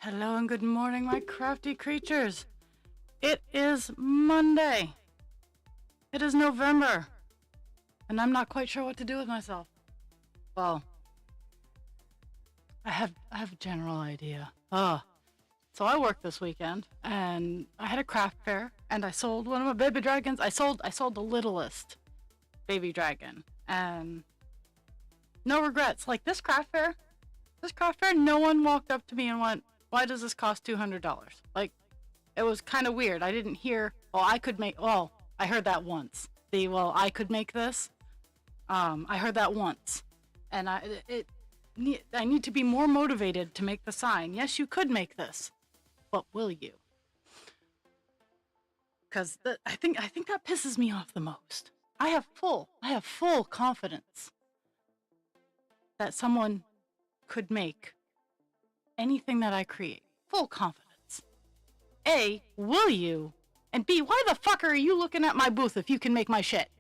Hello and good morning, my crafty creatures. It is Monday. It is November. And I'm not quite sure what to do with myself. Well, I have a general idea. So I worked this weekend and I had a craft fair and I sold one of my baby dragons. I sold the littlest baby dragon, and no regrets. Like this craft fair, no one walked up to me and went, "Why does this cost $200?" Like, it was kind of weird. I didn't hear, I heard that once. I could make this. I heard that once. And I need to be more motivated to make the sign. Yes, you could make this, but will you? Because I think that pisses me off the most. I have full confidence that someone could make anything that I create. Full confidence. A, will you? And B, why the fuck are you looking at my booth if you can make my shit?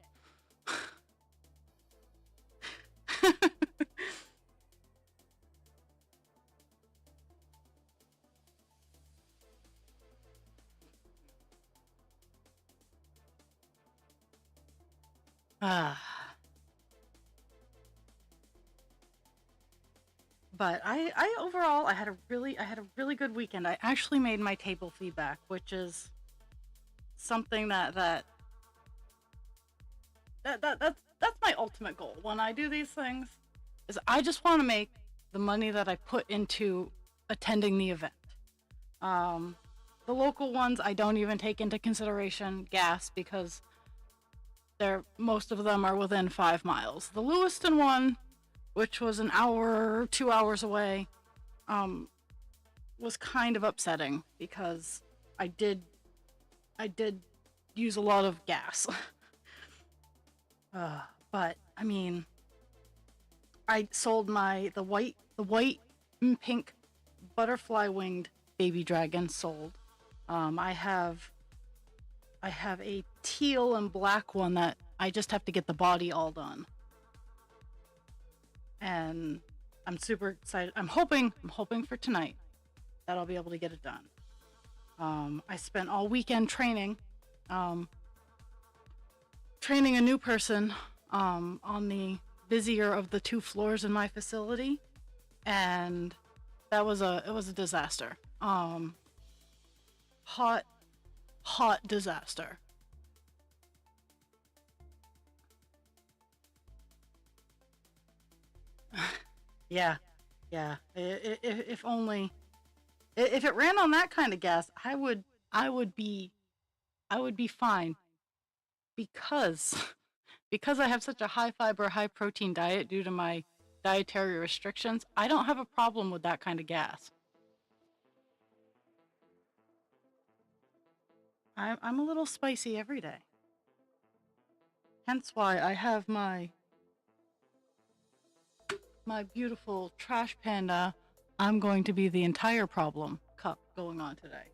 But I overall I had a really good weekend. I actually made my table feedback, which is something that's my ultimate goal when I do these things. Is I just want to make the money that I put into attending the event. The local ones I don't even take into consideration gas because most of them are within 5 miles. The Lewiston one, which was an hour, 2 hours away, was kind of upsetting because I did use a lot of gas. But I mean, I sold the white and pink butterfly winged baby dragon sold. I have a teal and black one that I just have to get the body all done. And I'm super excited. I'm hoping for tonight that I'll be able to get it done. I spent all weekend training a new person on the busier of the 2 floors in my facility, and it was a disaster. Hot disaster. Yeah. If only, if it ran on that kind of gas, I would be fine, because I have such a high fiber, high protein diet due to my dietary restrictions. I don't have a problem with that kind of gas. I'm a little spicy every day. Hence why I have my beautiful trash panda, I'm going to be the entire problem cup going on today.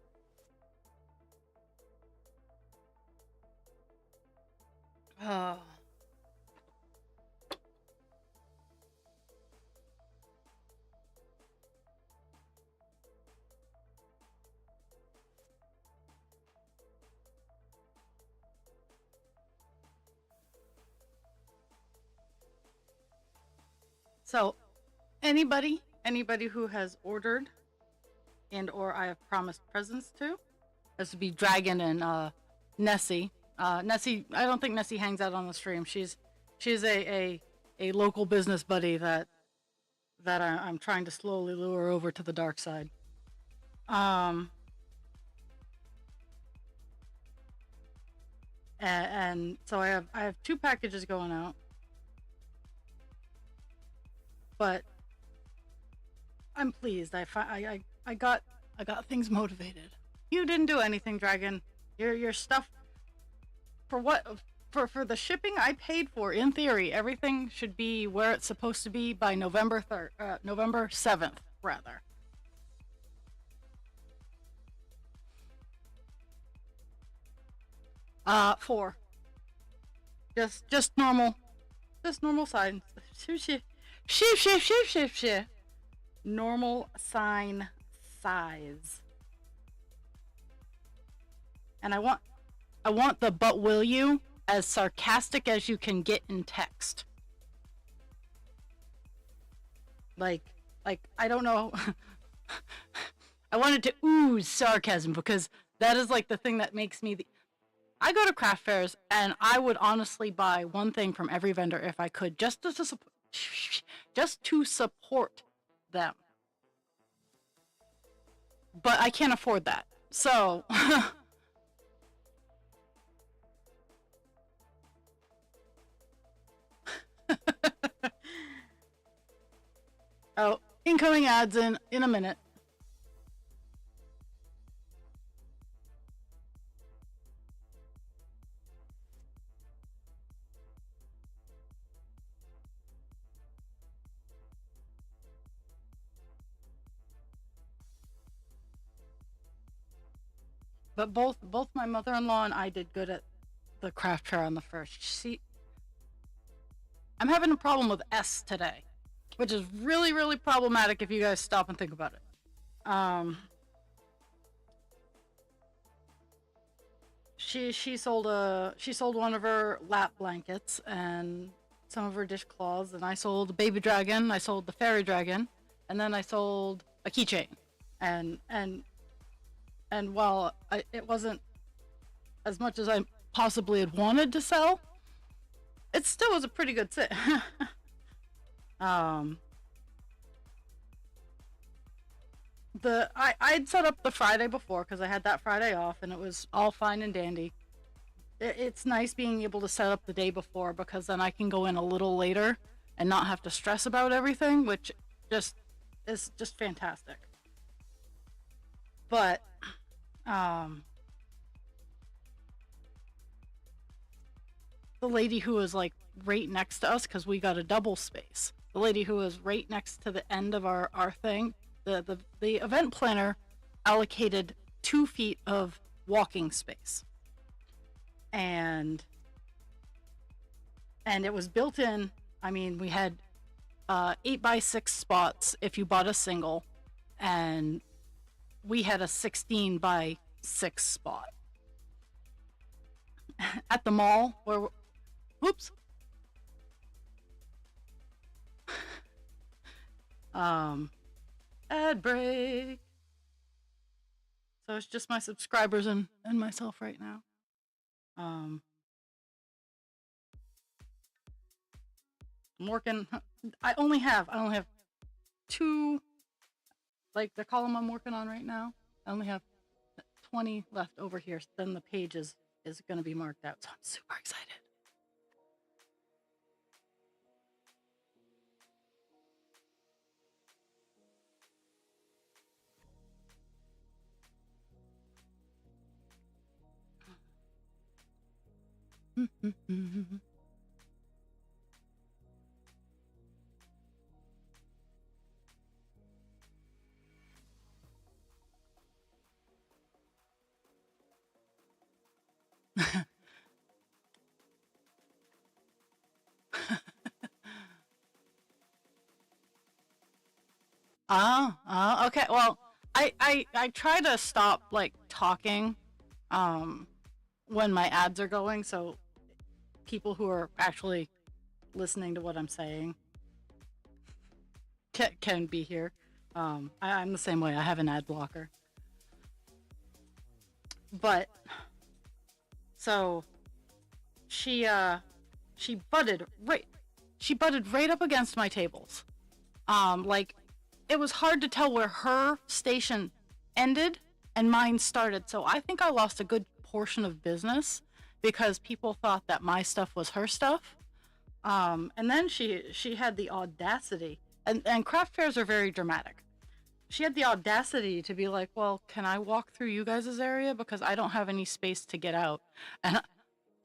So, anybody who has ordered and or I have promised presents to, this would be Dragon and Nessie. Nessie, I don't think Nessie hangs out on the stream. She's a local business buddy that I'm trying to slowly lure over to the dark side. And so I have 2 packages going out. But I'm pleased. I got things motivated. You didn't do anything, Dragon. Your stuff, for the shipping I paid for, in theory, everything should be where it's supposed to be by November 7th, rather. Four. Just normal size. Shift. Normal sign size. And I want the "but will you" as sarcastic as you can get in text. Like I don't know. I wanted to ooze sarcasm because that is like the thing that makes me I go to craft fairs and I would honestly buy one thing from every vendor if I could, just to support them. But I can't afford that. So oh, incoming ads in a minute. But both my mother-in-law and I did good at the craft fair on the first. See, I'm having a problem with S today, which is really, really problematic if you guys stop and think about it. She sold one of her lap blankets and some of her dishcloths, and I sold the baby dragon, I sold the fairy dragon, and then I sold a keychain. And while it wasn't as much as I possibly had wanted to sell, it still was a pretty good sit. I'd set up the Friday before because I had that Friday off and it was all fine and dandy. It's nice being able to set up the day before because then I can go in a little later and not have to stress about everything, which is just fantastic. But the lady who was like right next to us, because we got a double space, the lady who was right next to the end of our thing, the event planner allocated 2 feet of walking space, and it was built in. I mean, we had 8x6 spots if you bought a single, and we had a 16x6 spot at the mall where whoops. Ad break. So it's just my subscribers and myself right now. I'm working. I only have 2, like the column I'm working on right now. I only have 20 left over here. Then the page is going to be marked out. So I'm super excited. Okay. Well, I try to stop like talking when my ads are going, so people who are actually listening to what I'm saying can be here. I'm the same way. I have an ad blocker. But so she butted right up against my tables. Like it was hard to tell where her station ended and mine started. So I think I lost a good portion of business because people thought that my stuff was her stuff. And then she had the audacity, and craft fairs are very dramatic. She had the audacity to be like, well, can I walk through you guys' area because I don't have any space to get out? And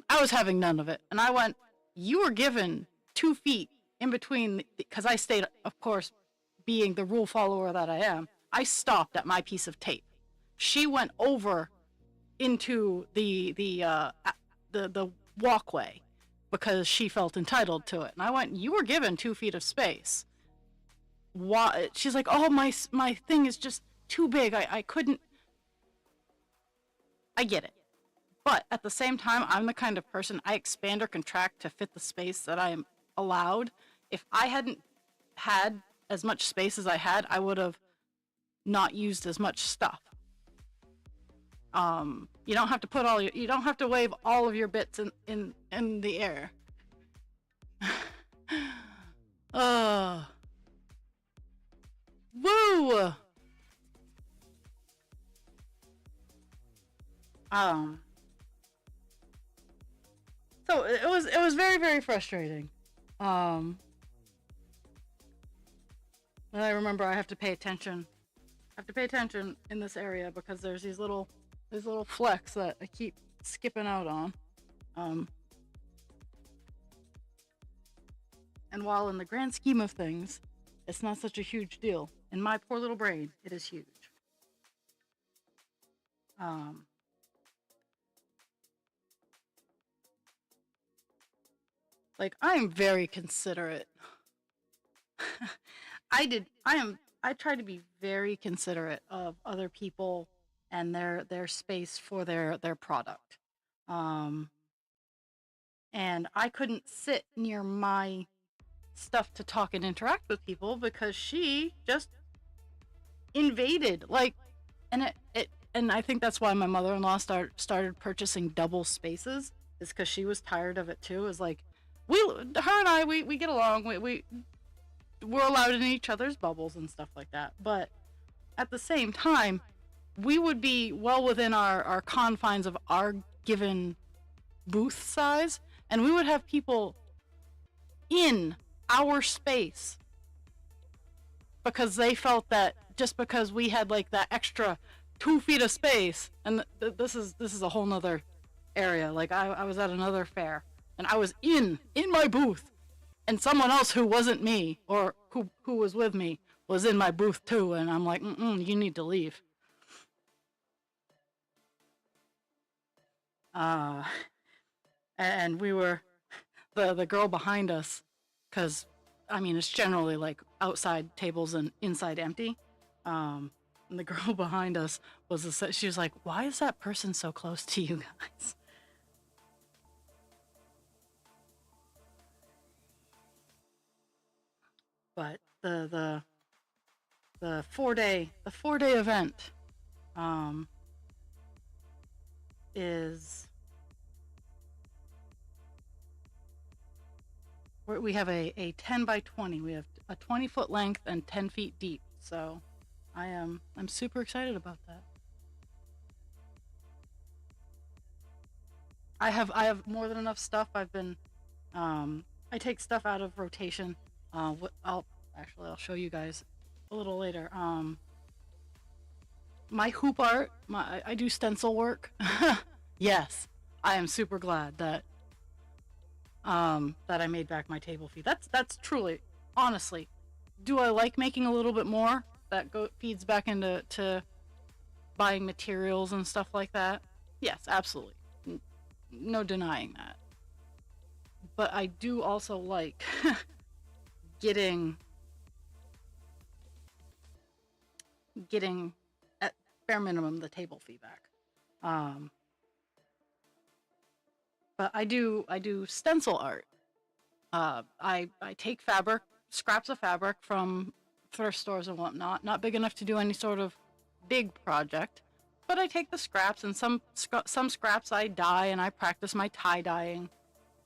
I was having none of it. And I went, you were given 2 feet in between, because I stayed, of course, being the rule follower that I am, I stopped at my piece of tape. She went over into the walkway because she felt entitled to it. And I went, you were given 2 feet of space. Why? She's like, oh, my thing is just too big. I couldn't. I get it. But at the same time, I'm the kind of person I expand or contract to fit the space that I am allowed. If I hadn't had as much space as I had, I would have not used as much stuff. You don't have to put all your, you don't have to wave all of your bits in the air. Woo! So it was very, very frustrating. And I remember I have to pay attention. I have to pay attention in this area because there's these little flecks that I keep skipping out on. And while in the grand scheme of things, it's not such a huge deal, in my poor little brain, it is huge. Like, I am very considerate. I try to be very considerate of other people and their space for their product. And I couldn't sit near my stuff to talk and interact with people because she just invaded, like, and and I think that's why my mother-in-law started purchasing double spaces, is because she was tired of it too. Is like, her and I, we get along. We're allowed in each other's bubbles and stuff like that. But at the same time, we would be well within our confines of our given booth size, and we would have people in our space because they felt that just because we had like that extra 2 feet of space, and this is a whole nother area. Like, I was at another fair and I was in my booth, and someone else who wasn't me or who was with me was in my booth too, and I'm like, you need to leave. And we were the girl behind us, because I mean it's generally like outside tables and inside empty. And the girl behind us she was like, "Why is that person so close to you guys?" But the 4-day event is, we have a 10 by 20. We have a 20-foot length and 10 feet deep. So I'm super excited about that. I have more than enough stuff. I've been I take stuff out of rotation. I'll show you guys a little later. My hoop art, I do stencil work. Yes, I am super glad that I made back my table fee. That's truly, honestly, do I like making a little bit more? That feeds back into buying materials and stuff like that. Yes, absolutely. No denying that. But I do also like getting at bare minimum the table fee back. But I do stencil art. I take fabric, scraps of fabric from thrift stores and whatnot. Not big enough to do any sort of big project, but I take the scraps, and some scraps I dye, and I practice my tie dyeing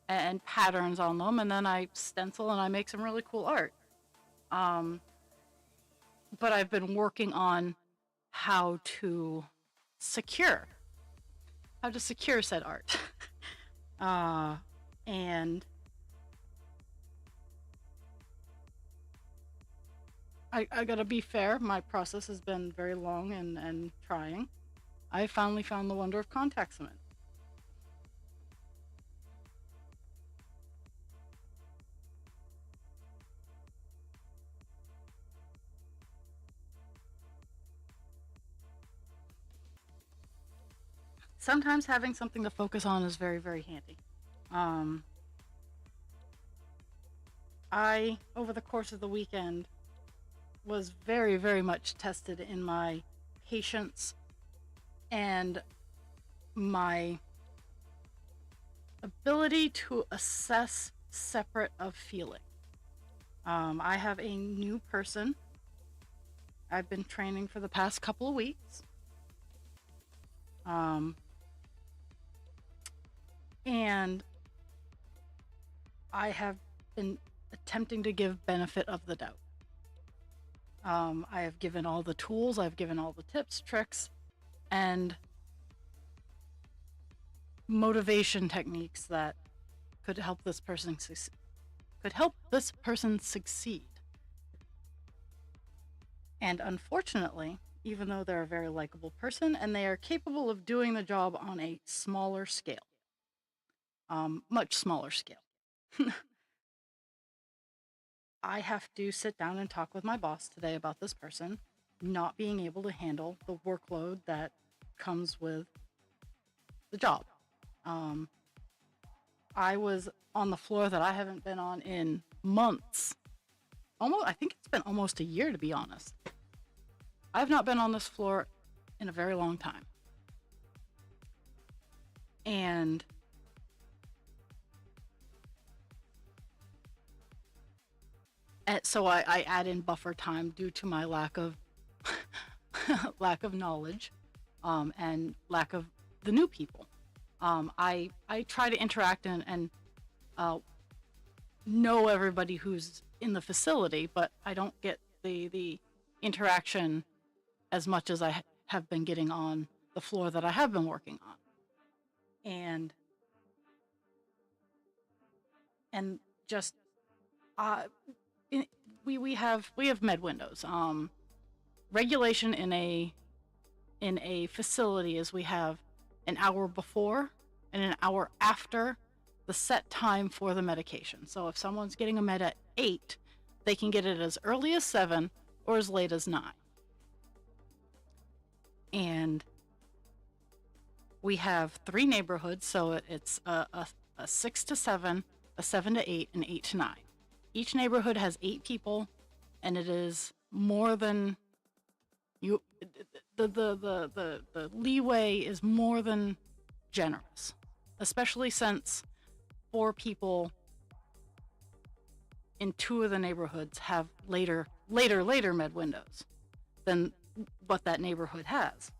and patterns on them, and then I stencil and I make some really cool art. But I've been working on how to secure said art. And I gotta be fair, my process has been very long and trying. I finally found the wonder of contact cement. Sometimes having something to focus on is very, very handy. I, over the course of the weekend, was very, very much tested in my patience and my ability to assess separate of feeling. I have a new person I've been training for the past couple of weeks. And I have been attempting to give benefit of the doubt. I have given all the tools, I've given all the tips, tricks, and motivation techniques that could help this person succeed. And unfortunately, even though they're a very likable person and they are capable of doing the job on a smaller scale, much smaller scale, I have to sit down and talk with my boss today about this person not being able to handle the workload that comes with the job. I was on the floor that I haven't been on in months. I think it's been almost a year, to be honest. I've not been on this floor in a very long time. And so I add in buffer time due to my lack of lack of knowledge, and lack of the new people. I try to interact and know everybody who's in the facility, but I don't get the interaction as much as I have been getting on the floor that I have been working on. And just we have med windows. Regulation in a facility is we have an hour before and an hour after the set time for the medication. So if someone's getting a med at 8, they can get it as early as 7 or as late as 9. And we have 3 neighborhoods, so it's a 6 to 7, a 7 to 8, and 8 to 9. Each neighborhood has 8 people, and it is more than you. The leeway is more than generous, especially since 4 people in 2 of the neighborhoods have later med windows than what that neighborhood has.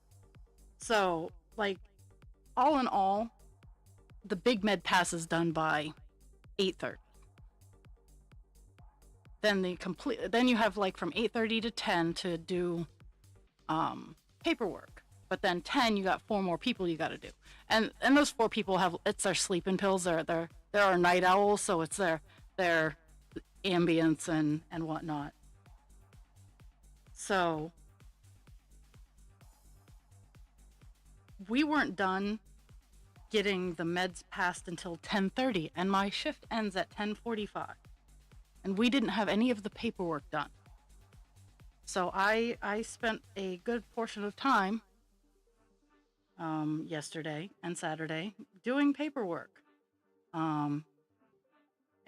So, like, all in all, the big med pass is done by 8:30. Then you have like from 8:30 to 10 to do paperwork. But then 10, you got 4 more people you got to do. And those 4 people it's their sleeping pills. There are night owls, so it's their ambience and whatnot. So we weren't done getting the meds passed until 10:30, and my shift ends at 10:45. And we didn't have any of the paperwork done. So I spent a good portion of time yesterday and Saturday doing paperwork. And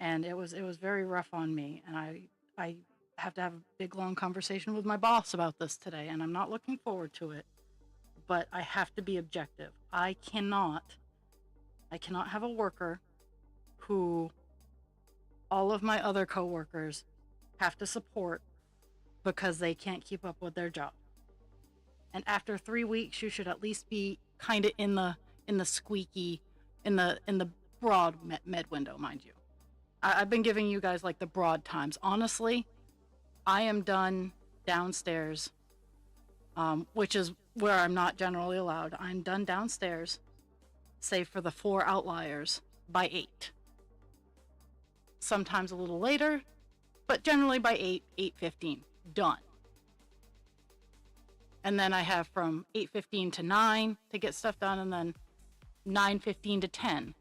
it was very rough on me, and I have to have a big long conversation with my boss about this today, and I'm not looking forward to it. But I have to be objective. I cannot have a worker who all of my other coworkers have to support because they can't keep up with their job. And after 3 weeks, you should at least be kind of in the squeaky, in the broad med window, mind you. I've been giving you guys like the broad times. Honestly, I am done downstairs, which is where I'm not generally allowed. I'm done downstairs, save for the 4 outliers, by 8. Sometimes a little later, but generally by 8:15, done. And then I have from 8:15 to 9 to get stuff done, and then 9:15 to 10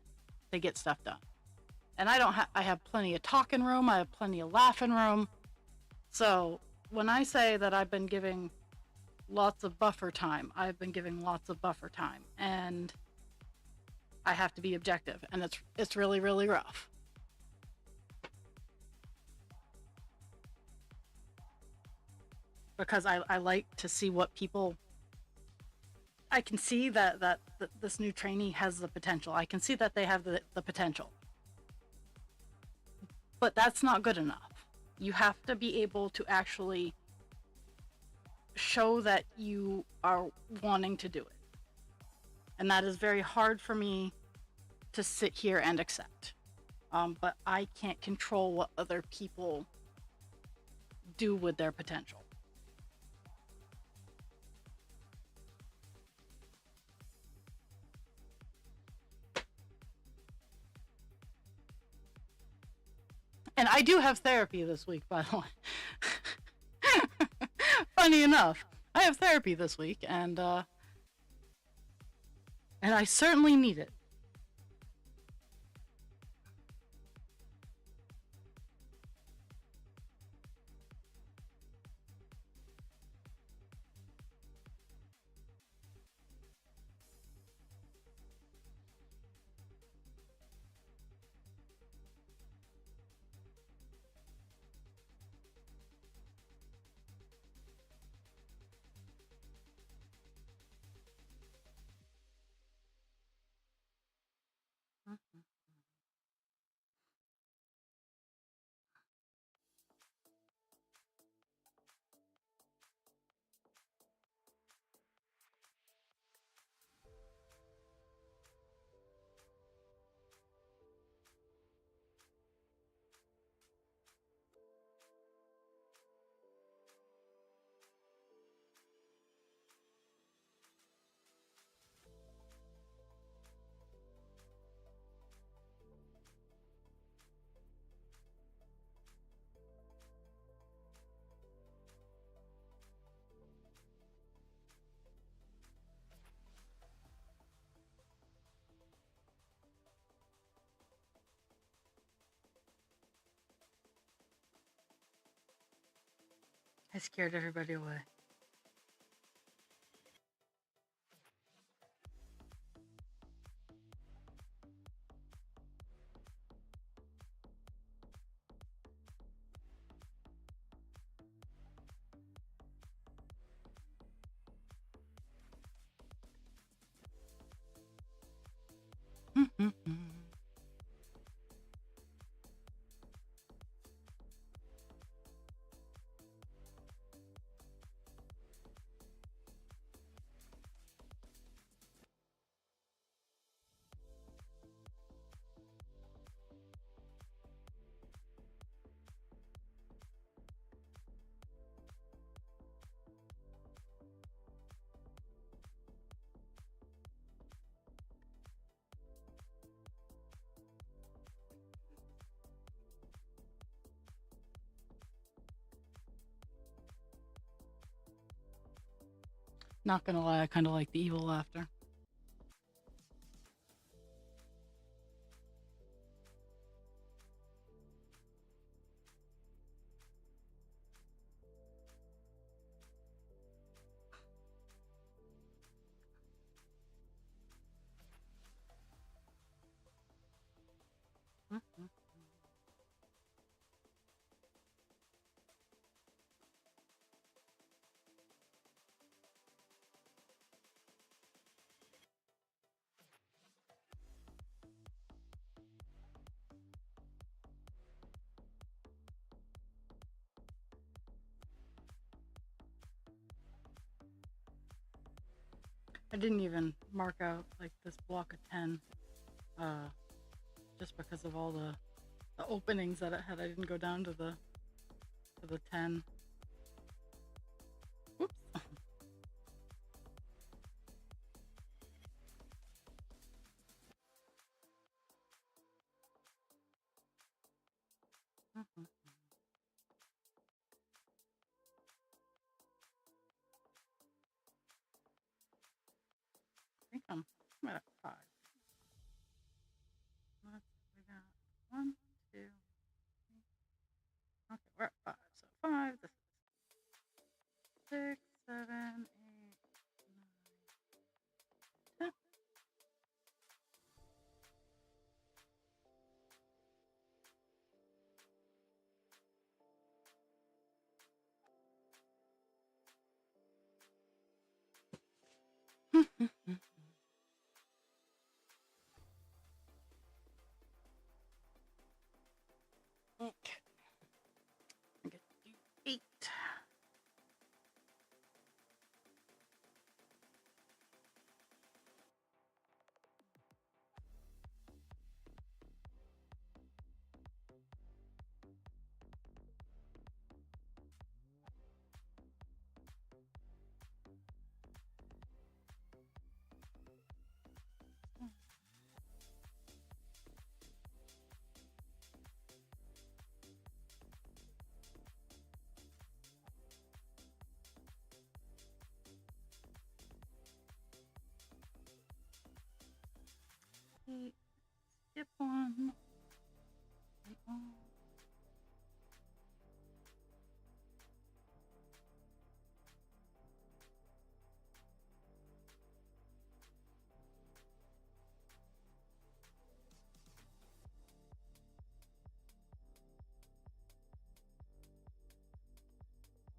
to get stuff done. And I have plenty of talking room, I have plenty of laughing room. So when I say that I've been giving lots of buffer time, I've been giving lots of buffer time, and I have to be objective, and it's really, really rough. Because I like to see what people I can see that this new trainee has the potential. I can see that they have the potential. But that's not good enough. You have to be able to actually show that you are wanting to do it. And that is very hard for me to sit here and accept. But I can't control what other people do with their potential. And I do have therapy this week, by the way. Funny enough, I have therapy this week, and I certainly need it. I scared everybody away. Not gonna lie, I kind of like the evil laughter. I didn't even mark out like this block of 10, uh, just because of all the openings that it had. I didn't go down to the 10. Whoops. I think I'm at 5. We got 1, 2, 3. Okay, we're at 5. So 5. This is 6, 7, 8, 9, 10. Okay. I get to do 8. Skip one.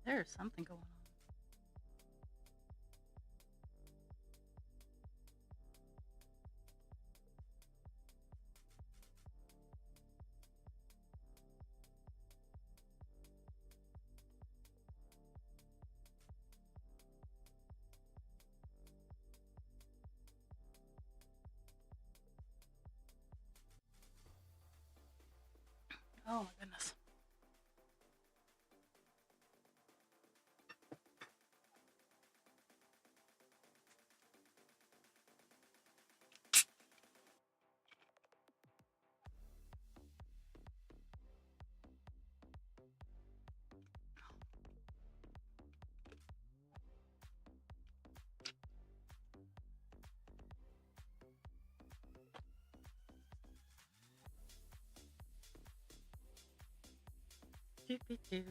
There's something going on. Oh my goodness. Doo-doo-doo.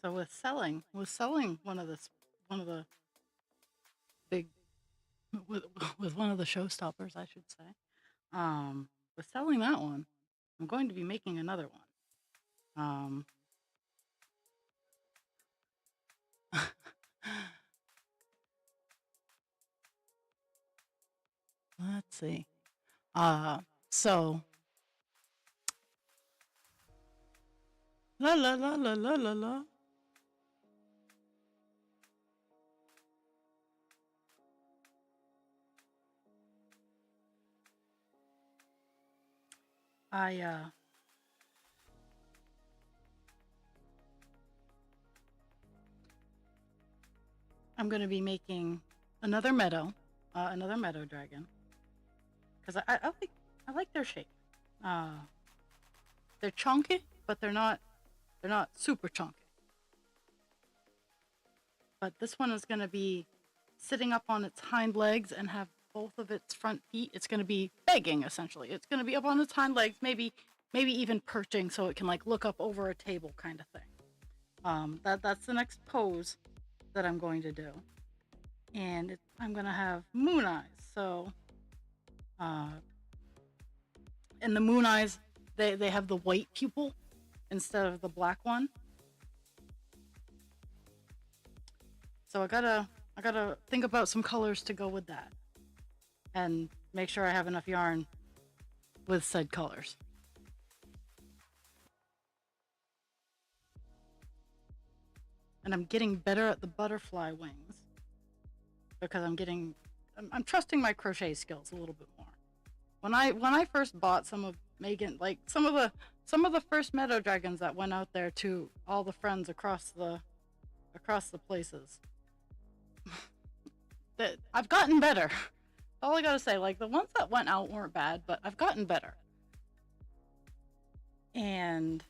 So with selling one of the big with with one of the showstoppers, I should say. With selling that one, I'm going to be making another one. Let's see. So la la la la la la la. I I'm going to be making another meadow dragon, because I like their shape. Uh, they're chunky, but they're not super chunky. But this one is going to be sitting up on its hind legs and have both of its front feet. It's going to be begging, essentially. It's going to be up on its hind legs, maybe even perching so it can like look up over a table, kind of thing. That's the next pose that I'm going to do, and I'm going to have moon eyes. So, in the moon eyes, they have the white pupil instead of the black one. So I gotta think about some colors to go with that, and make sure I have enough yarn with said colors. And I'm getting better at the butterfly wings because I'm trusting my crochet skills a little bit more. When I first bought some of Megan, like some of the first meadow dragons that went out there to all the friends across the places, that I've gotten better. All I gotta say, like the ones that went out weren't bad, but I've gotten better. And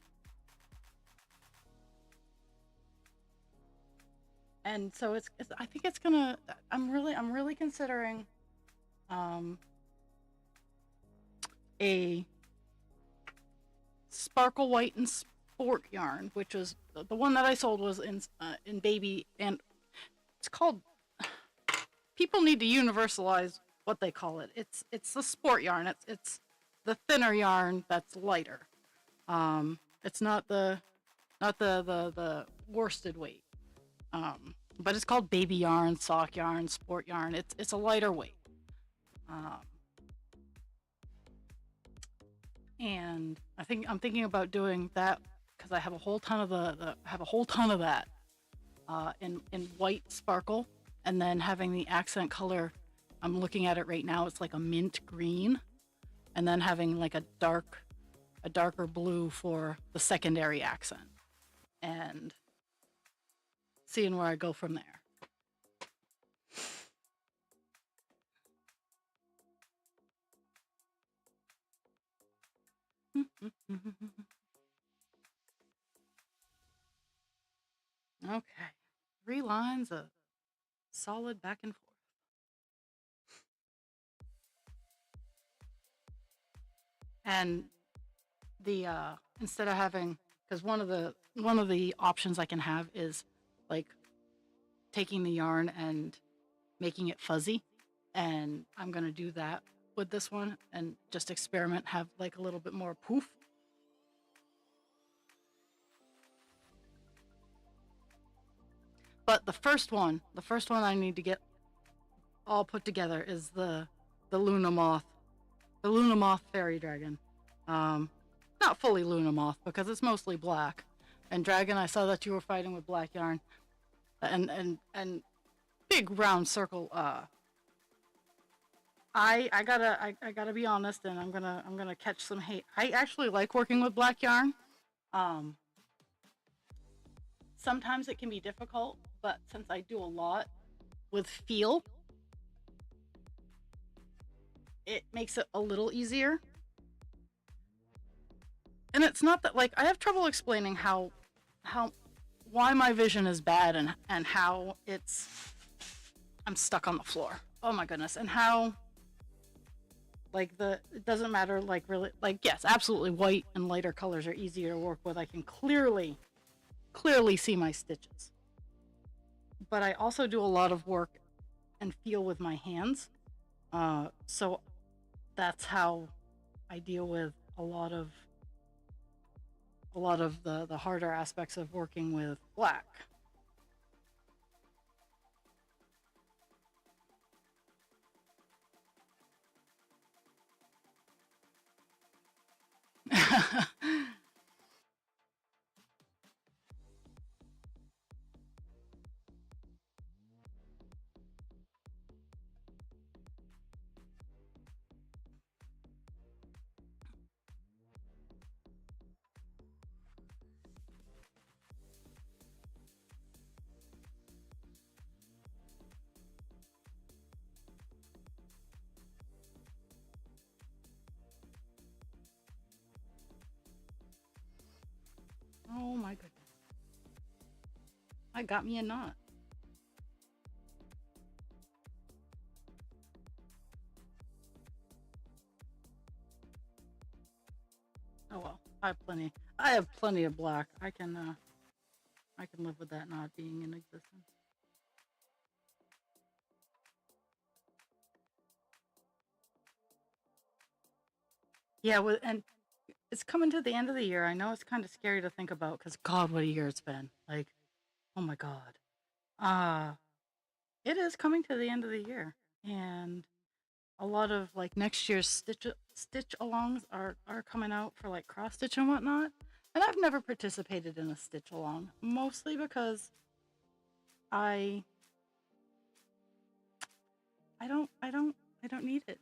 And so it's I think it's gonna. I'm really considering um a sparkle white and sport yarn, which was the one that I sold was in baby, and it's called. People need to universalize what they call it. It's the sport yarn. It's the thinner yarn that's lighter. It's not the worsted weight. But it's called baby yarn, sock yarn, sport yarn. It's a lighter weight. Um, and I'm thinking about doing that because I have a whole ton of have a whole ton of that in white sparkle, and then having the accent color. I'm looking at it right now. It's like a mint green, and then having like a darker blue for the secondary accent, and seeing where I go from there. Okay, 3 lines of solid back and forth. And the instead of having, because one of the options I can have is like taking the yarn and making it fuzzy, and I'm gonna do that with this one and just experiment, have like a little bit more poof. But the first one I need to get all put together is the Luna Moth, the Luna Moth fairy dragon. Um, Not fully Luna Moth because it's mostly black. And dragon, I saw that you were fighting with black yarn, and big round circle. I gotta be honest, and I'm gonna catch some hate. I actually like working with black yarn. Um, Sometimes it can be difficult, but since I do a lot with feel, it makes it a little easier. And it's not that, like, I have trouble explaining how why my vision is bad, and how I'm stuck on the floor. Oh my goodness. And how, like, it doesn't matter, like, really, like, yes, absolutely, white and lighter colors are easier to work with. I can clearly see my stitches. But I also do a lot of work and feel with my hands. So that's how I deal with a lot of the harder aspects of working with black. Oh my goodness. I got me a knot. Oh well. I have plenty of black. I can live with that not being in existence. Yeah, and it's coming to the end of the year. I know it's kind of scary to think about because God, what a year it's been. Like, oh my God. Uh it is coming to the end of the year. And a lot of like next year's stitch alongs are coming out for like cross stitch and whatnot. And I've never participated in a stitch along, mostly because I I don't need it.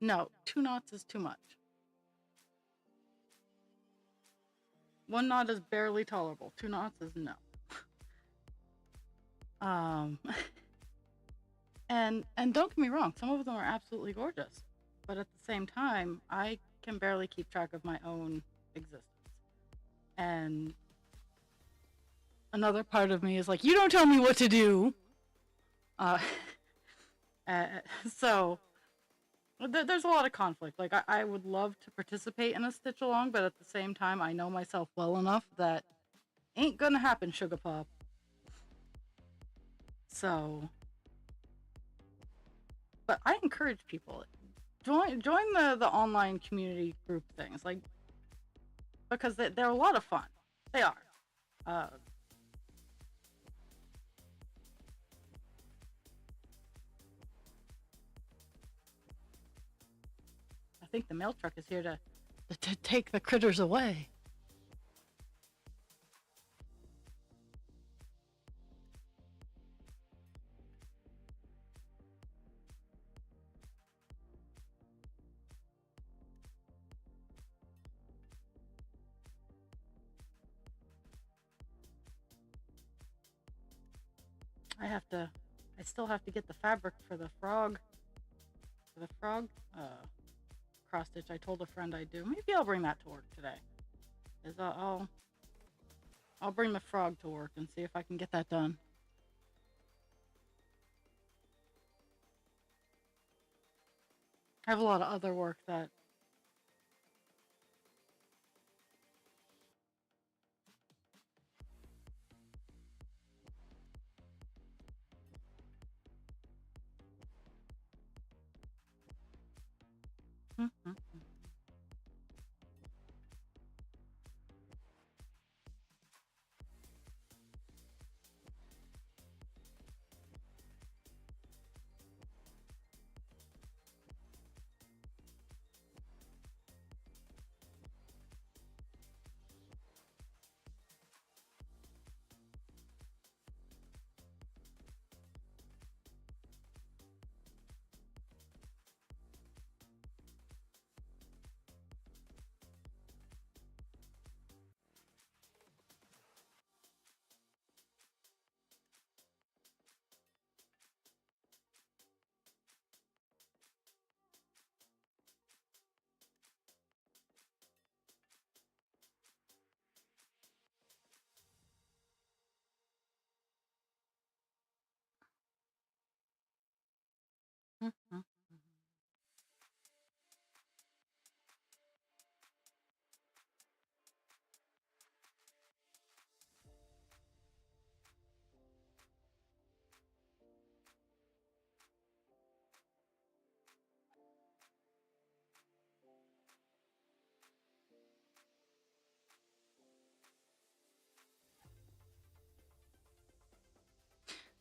No, 2 knots is too much. 1 knot is barely tolerable. 2 knots is no. Um, and don't get me wrong, some of them are absolutely gorgeous, but at the same time, I can barely keep track of my own existence. And another part of me is like, you don't tell me what to do. Uh, uh, so there's a lot of conflict. Like I would love to participate in a stitch along, but at the same time, I know myself well enough that ain't gonna happen, sugar pop. So, but I encourage people join the online community group things, like because they're a lot of fun. They are. Uh, I think the mail truck is here to take the critters away. I still have to get the fabric for the frog. For the frog cross stitch. I told a friend I'd do. Maybe I'll bring that to work today. Is I'll bring the frog to work and see if I can get that done. I have a lot of other work that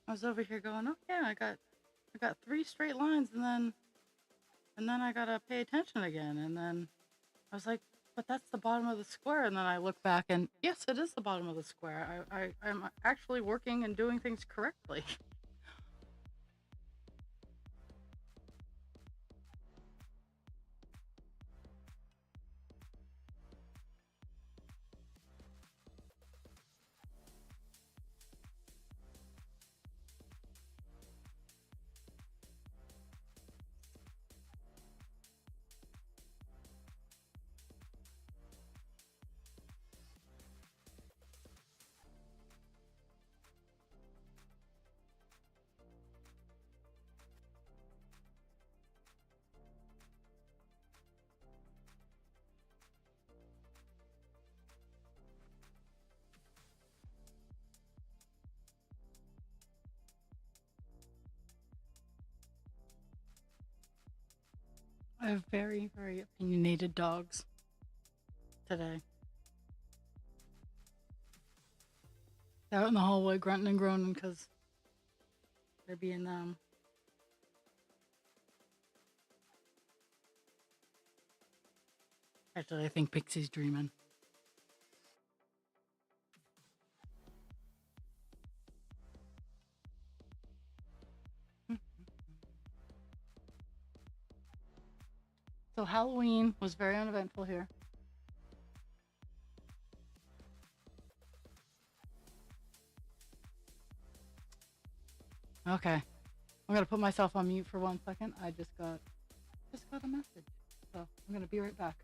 I was over here going, oh yeah, I got 3 straight lines, and then I gotta pay attention again, and then I was like, but that's the bottom of the square, and then I look back, and yes, it is the bottom of the square. I'm actually working and doing things correctly. I have very, very opinionated dogs today. They're out in the hallway grunting and groaning because they're being Actually, I think Pixie's dreaming. So Halloween was very uneventful here. Okay, I'm gonna put myself on mute for 1 second. I just got a message, so I'm gonna be right back.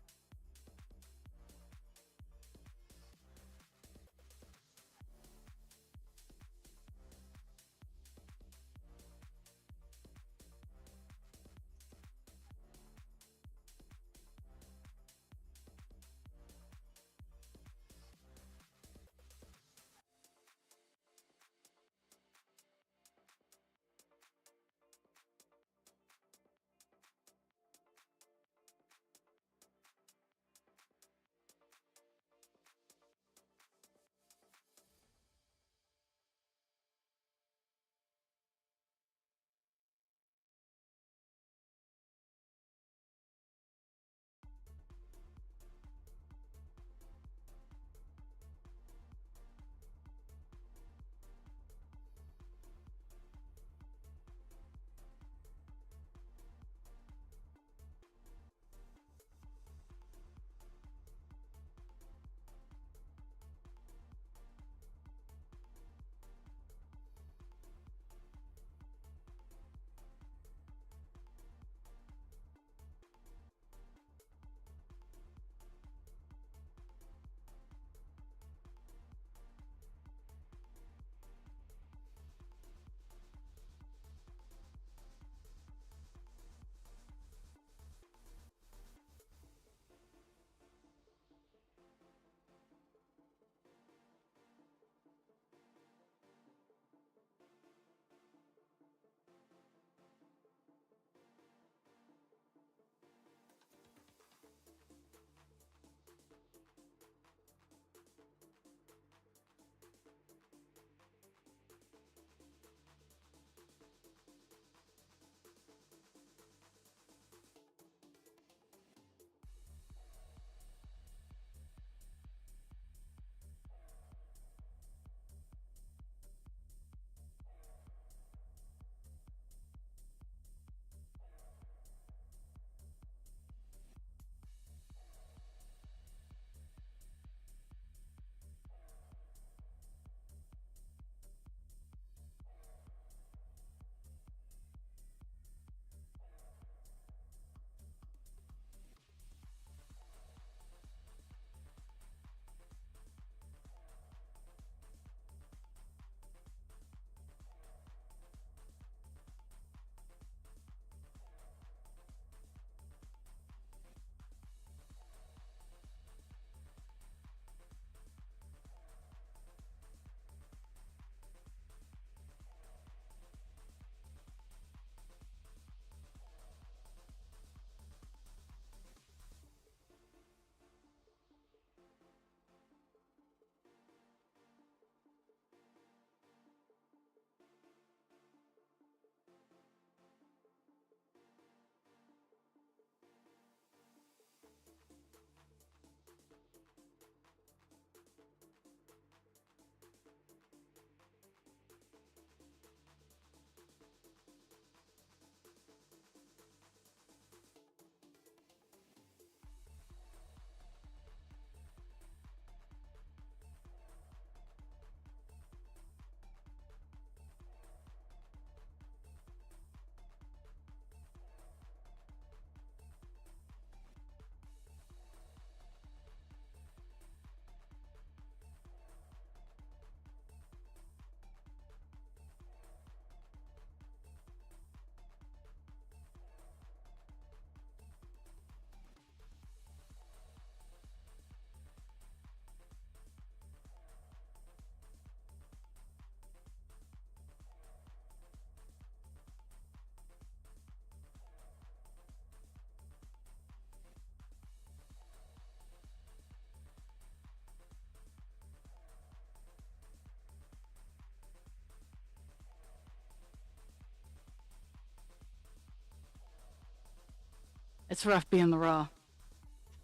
It's rough being the raw.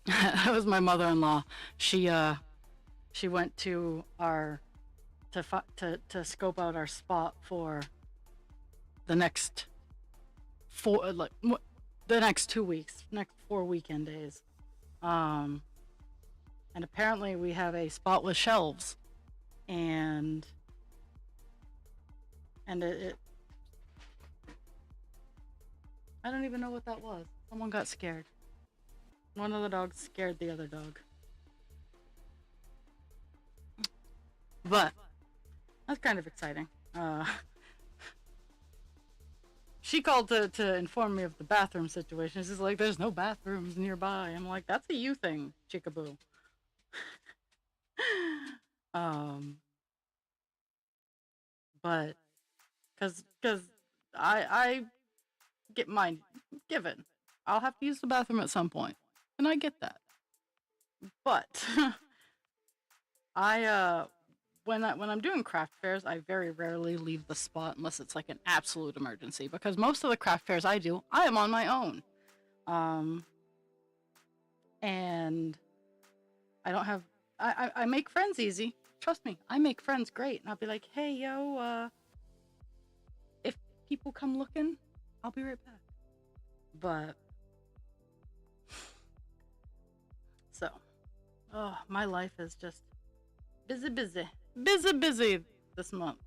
That was my mother-in-law. She went to our to scope out our spot for the next the next 2 weeks, next 4 weekend days. Um, and apparently we have a spot with shelves, and it I don't even know what that was. Someone got scared. One of the dogs scared the other dog. But that's kind of exciting. She called to inform me of the bathroom situation. She's like, "There's no bathrooms nearby." I'm like, "That's a you thing, chickaboo." um, but because I get mine given, I'll have to use the bathroom at some point, and I get that. But I when I'm doing craft fairs, I very rarely leave the spot unless it's like an absolute emergency. Because most of the craft fairs I do, I am on my own, um, and I don't have. I make friends easy. Trust me, I make friends great. And I'll be like, "Hey, yo, if people come looking, I'll be right back." But so, oh, my life is just busy this month.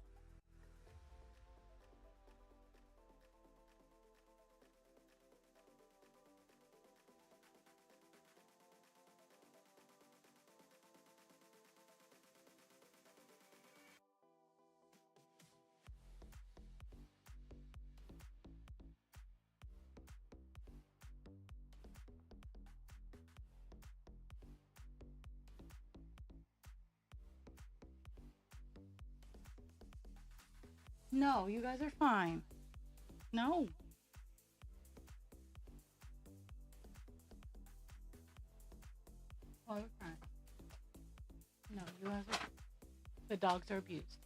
No, you guys are fine. No. Oh, you're fine. No, you guys are. The dogs are abused.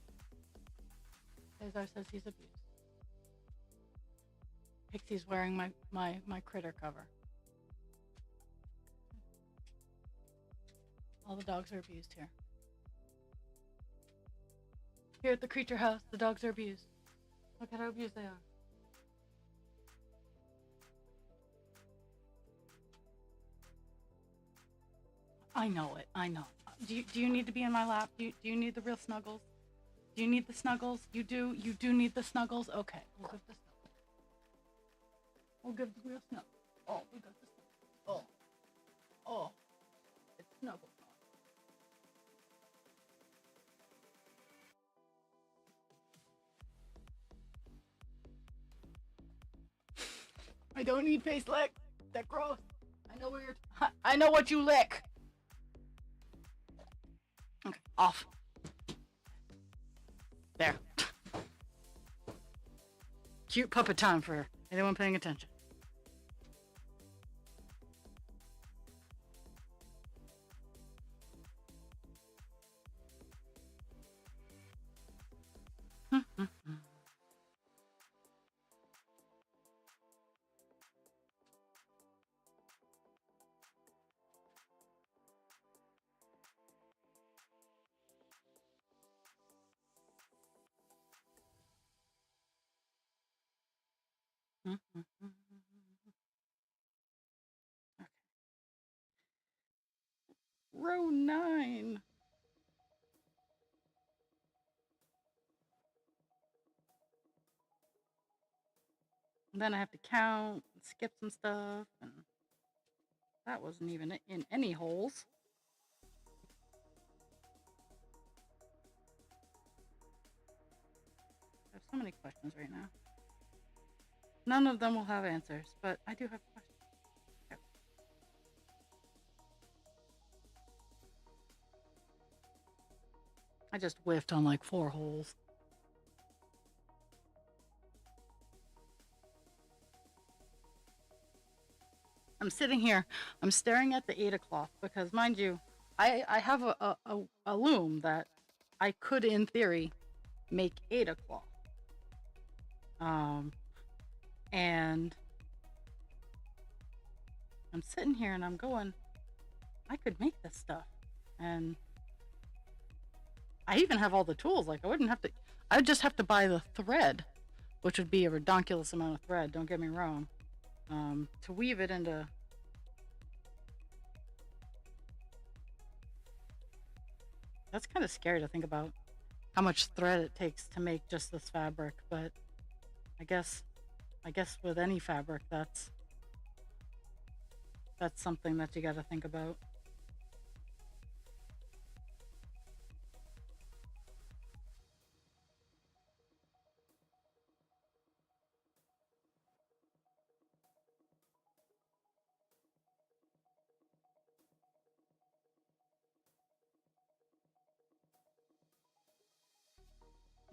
Cesar says he's abused. Pixie's wearing my critter cover. All the dogs are abused here. Here at the creature house, the dogs are abused. Look at how abused they are. I know it. I know. Do you need to be in my lap? Do you need the real snuggles? Do you need the snuggles? You do. You do need the snuggles. Okay, we'll give the snuggles. We'll give the real snuggles. Oh, we got the snuggles. Oh, it's snuggle. I don't need face lick. That gross. I know where you're. I know what you lick. Okay, off. There. Cute puppet time for anyone paying attention. Row 9. And then I have to count, skip some stuff, and that wasn't even in any holes. I have so many questions right now. None of them will have answers, but I do have questions. Okay. I just whiffed on like 4 holes. I'm sitting here, I'm staring at the 8 o'clock because, mind you, I have a loom that I could, in theory, make 8 o'clock. And I'm sitting here and I'm going, I could make this stuff. And I even have all the tools. Like, I wouldn't have to, I would just have to buy the thread, which would be a ridiculous amount of thread, don't get me wrong, to weave it into. That's kind of scary to think about how much thread it takes to make just this fabric, but I guess I guess with any fabric that's something that you got to think about.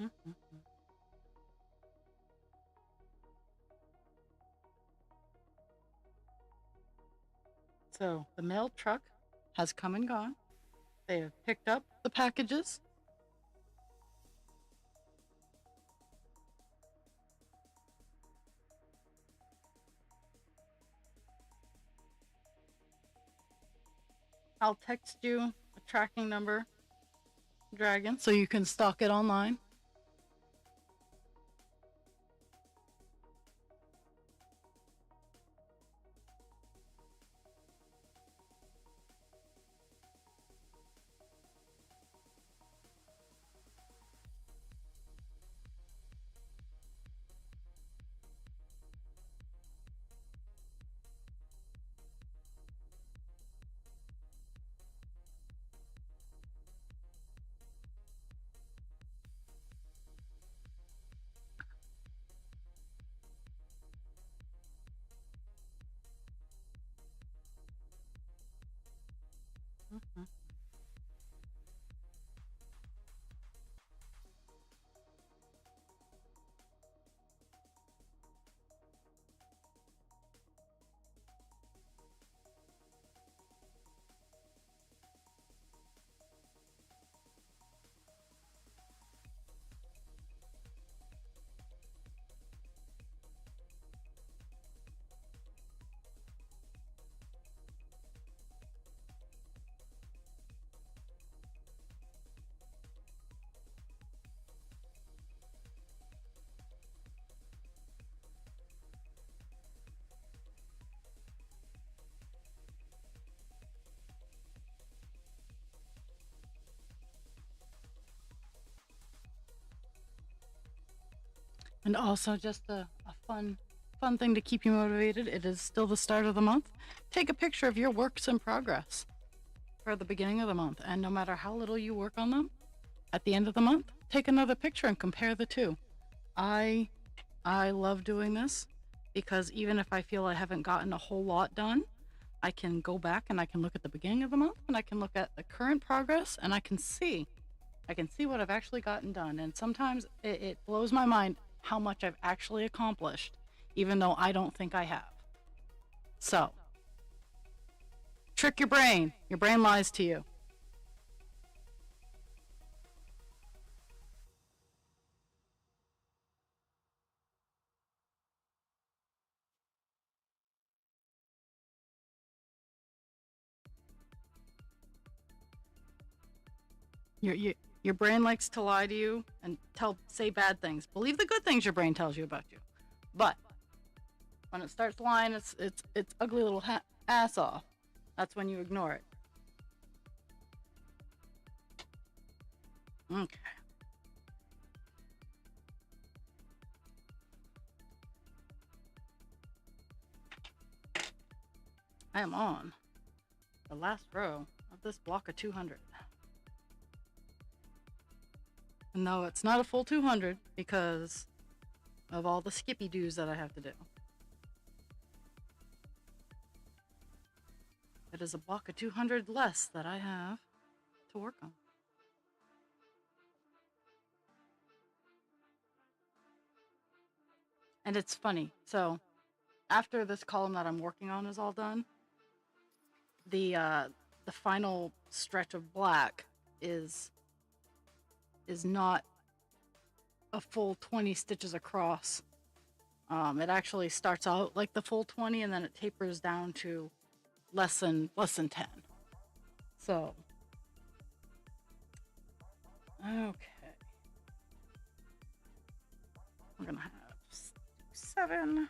Mhm. So the mail truck has come and gone. They have picked up the packages. I'll text you a tracking number, Dragon, so you can stock it online. Mhm. And also just a fun thing to keep you motivated. It is still the start of the month. Take a picture of your works in progress for the beginning of the month, and no matter how little you work on them, at the end of the month, take another picture and compare the two. I I love doing this because even if I feel I haven't gotten a whole lot done, I can go back and I can look at the beginning of the month and I can look at the current progress and I can see what I've actually gotten done. And sometimes it blows my mind how much I've actually accomplished, even though I don't think I have. So, trick your brain. Your brain lies to you. Your your brain likes to lie to you and say bad things. Believe the good things your brain tells you about you. But when it starts lying its ugly little ass off, that's when you ignore it. Okay. I am on the last row of this block of 200. No, it's not a full 200 because of all the skippy doos that I have to do. It is a block of 200 less that I have to work on. And it's funny. So after this column that I'm working on is all done, the final stretch of black is not a full 20 stitches across. It actually starts out like the full 20 and then it tapers down to less than 10. So, okay. We're gonna have 7.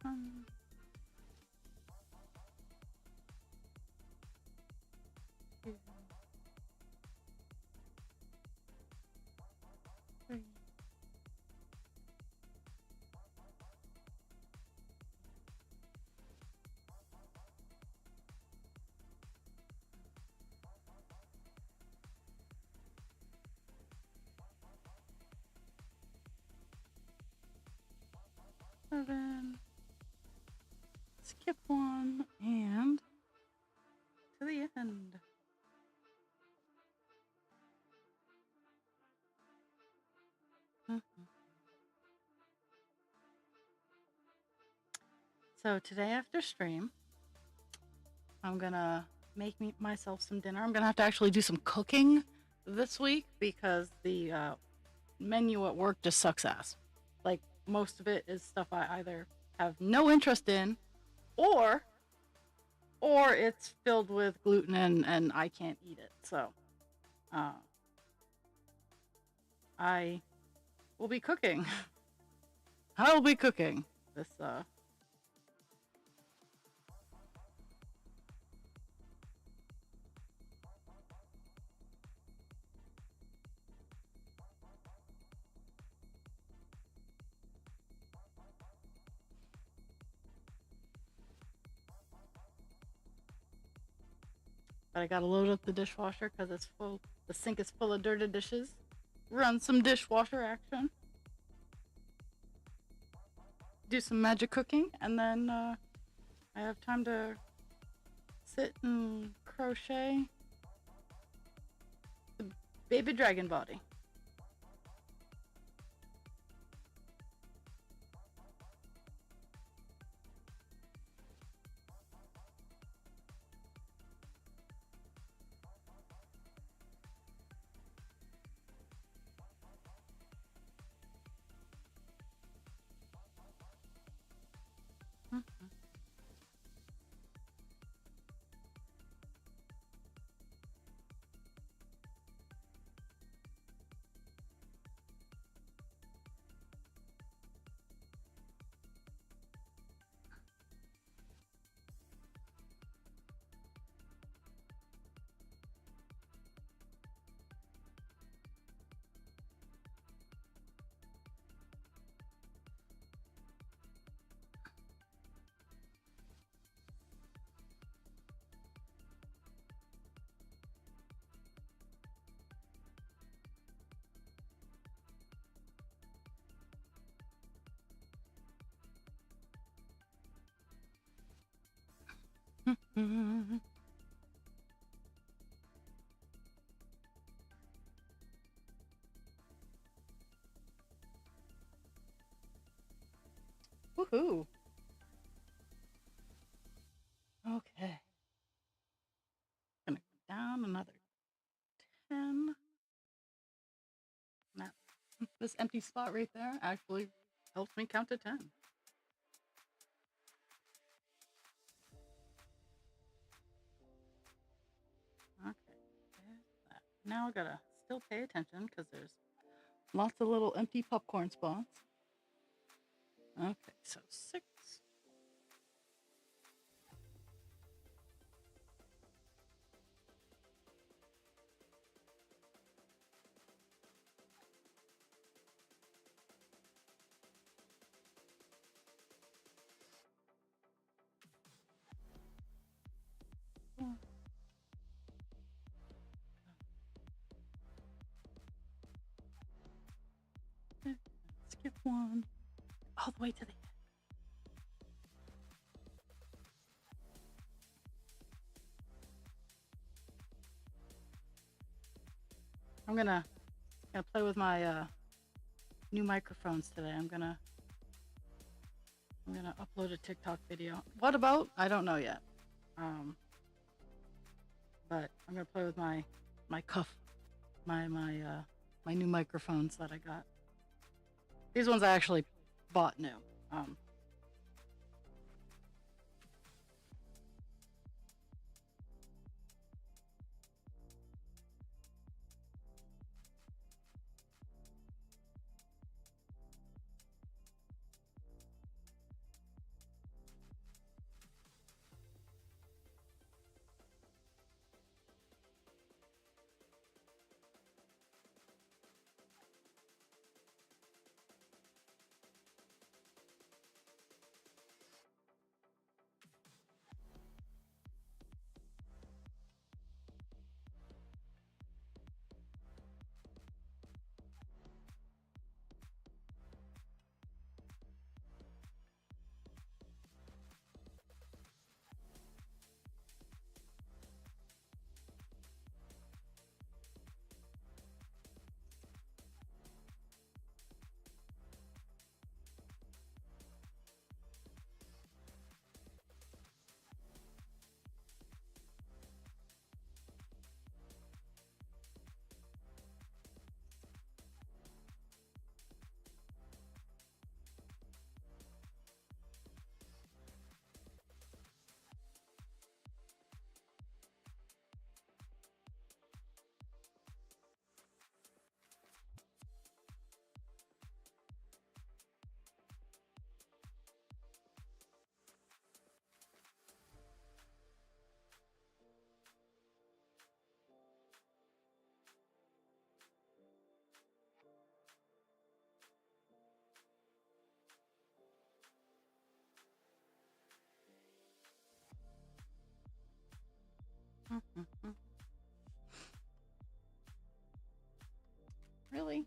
Um, 2, 3. 7. Skip 1 and to the end. So today after stream, I'm gonna make myself some dinner. I'm gonna have to actually do some cooking this week because the menu at work just sucks ass. Like most of it is stuff I either have no interest in, or it's filled with gluten and I can't eat it. So, I will be cooking. I'll be cooking this. But I gotta load up the dishwasher because it's full. The sink is full of dirty dishes. Run some dishwasher action. Do some magic cooking, and then I have time to sit and crochet the baby dragon body. Woohoo! Okay. Gonna go down another 10. That, this empty spot right there actually helps me count to 10. Okay. Now I gotta still pay attention because there's lots of little empty popcorn spots. Okay, so 6. Skip 1. All the way to the end. I'm gonna play with my new microphones today. I'm gonna I'm gonna upload a TikTok video. What about? I don't know yet. Um, but I'm gonna play with my cuff, my new microphones that I got. These ones I actually bought new. Um, really?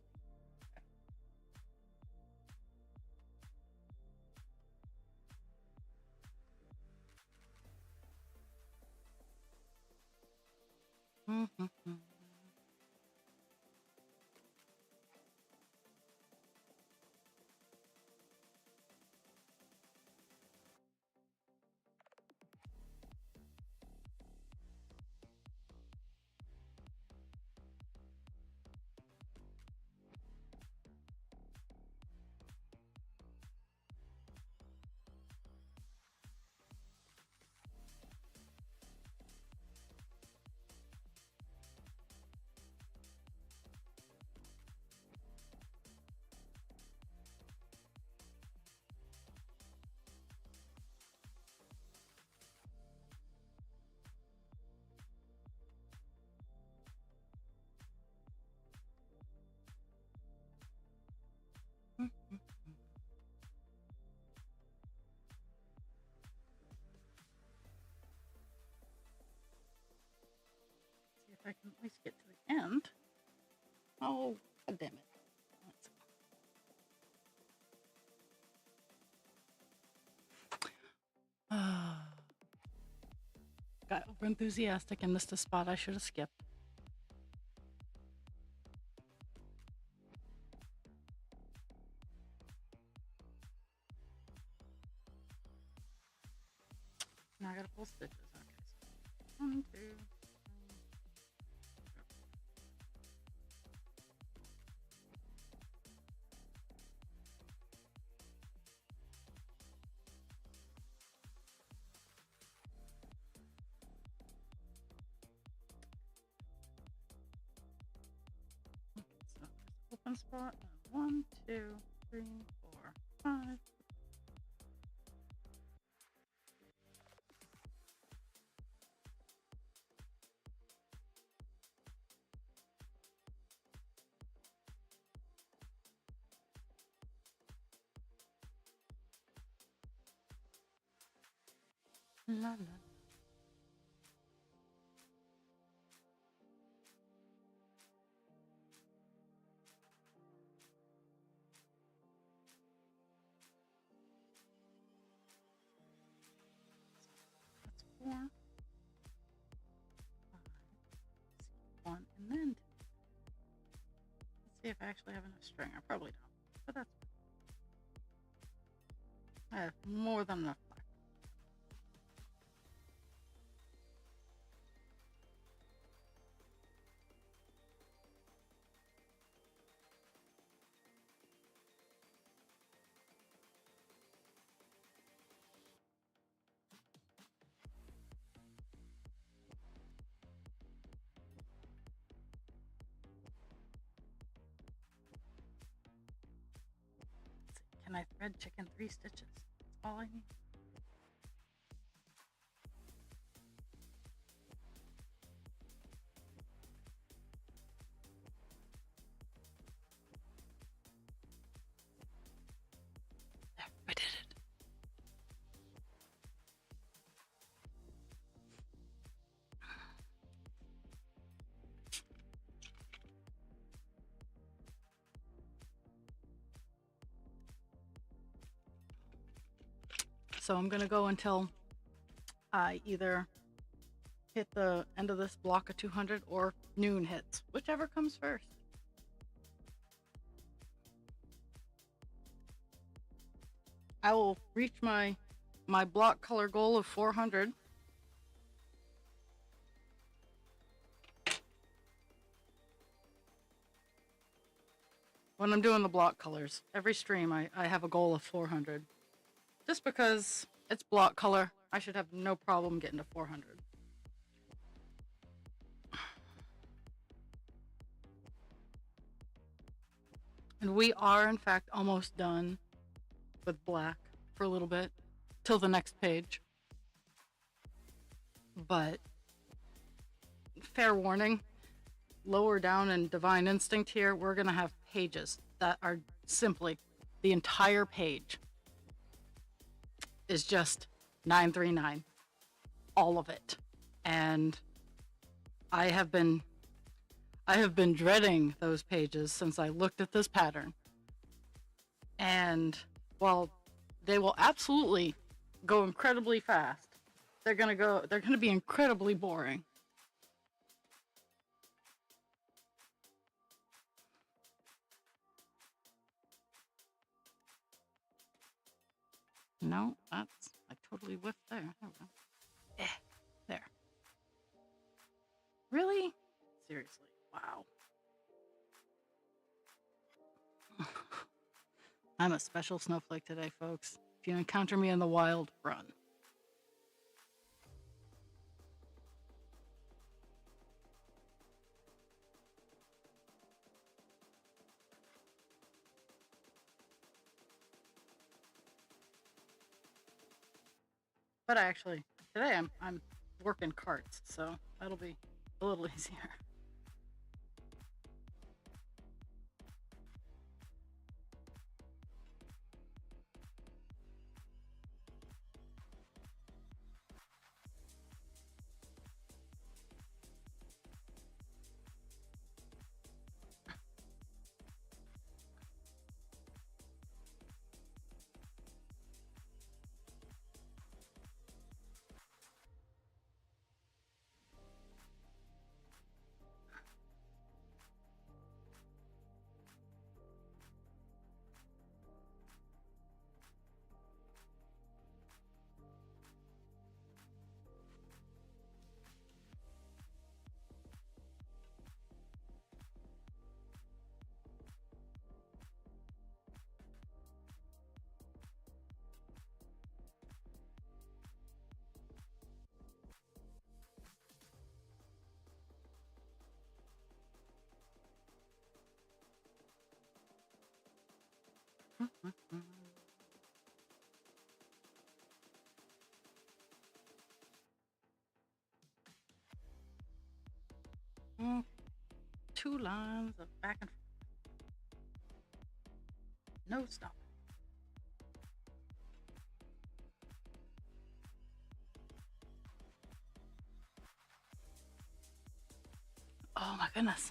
See if I can at least get to the end. Oh, God damn it. Got over enthusiastic and missed a spot I should have skipped. Now I gotta pull stitches. Okay, so 1, 2, 3. So open spot. 1, 2, 3, 4, 5. La la. That's 4, 5, 1, and then 2. Let's see if I actually have enough string. I probably don't, but that's I have more than enough black. Can I thread chicken 3 stitches? That's all I need. There, I did it. So I'm gonna go until I either hit the end of this block of 200 or noon hits, whichever comes first. I will reach my block color goal of 400. When I'm doing the block colors, every stream I have a goal of 400. Just because it's block color, I should have no problem getting to 400. And we are, in fact, almost done with black for a little bit, till the next page. But, fair warning, lower down in Divine Instinct here, we're going to have pages that are simply the entire page is just 939. All of it. And I have been dreading those pages since I looked at this pattern. And while they will absolutely go incredibly fast, they're gonna be incredibly boring. No, I totally whiffed there. There we go. There. Really? Seriously. Wow. I'm a special snowflake today, folks. If you encounter me in the wild, run. But today I'm working carts, so that'll be a little easier. Two lines of back and forth. No stop. Oh my goodness.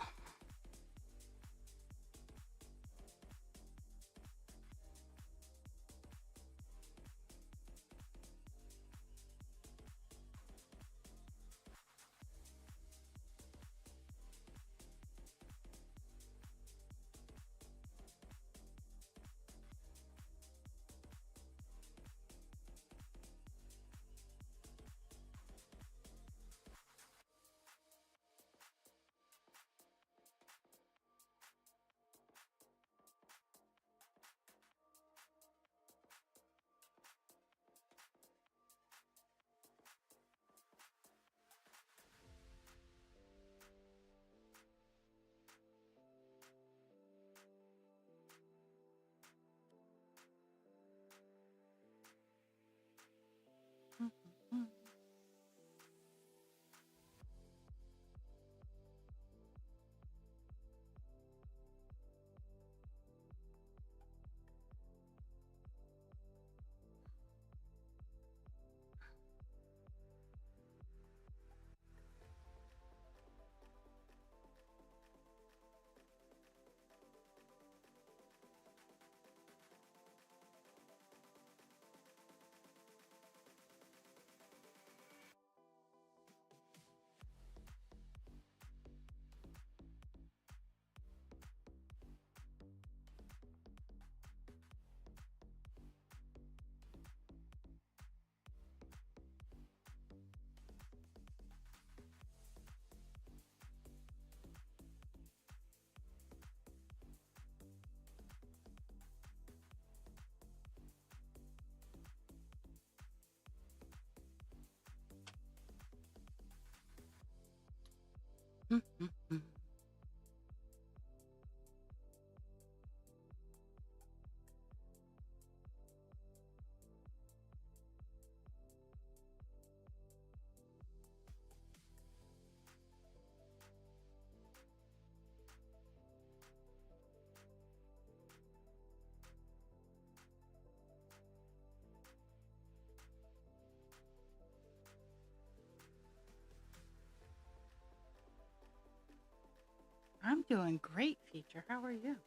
Mm. Mm, mm, mm. I'm doing great, Feature. How are you?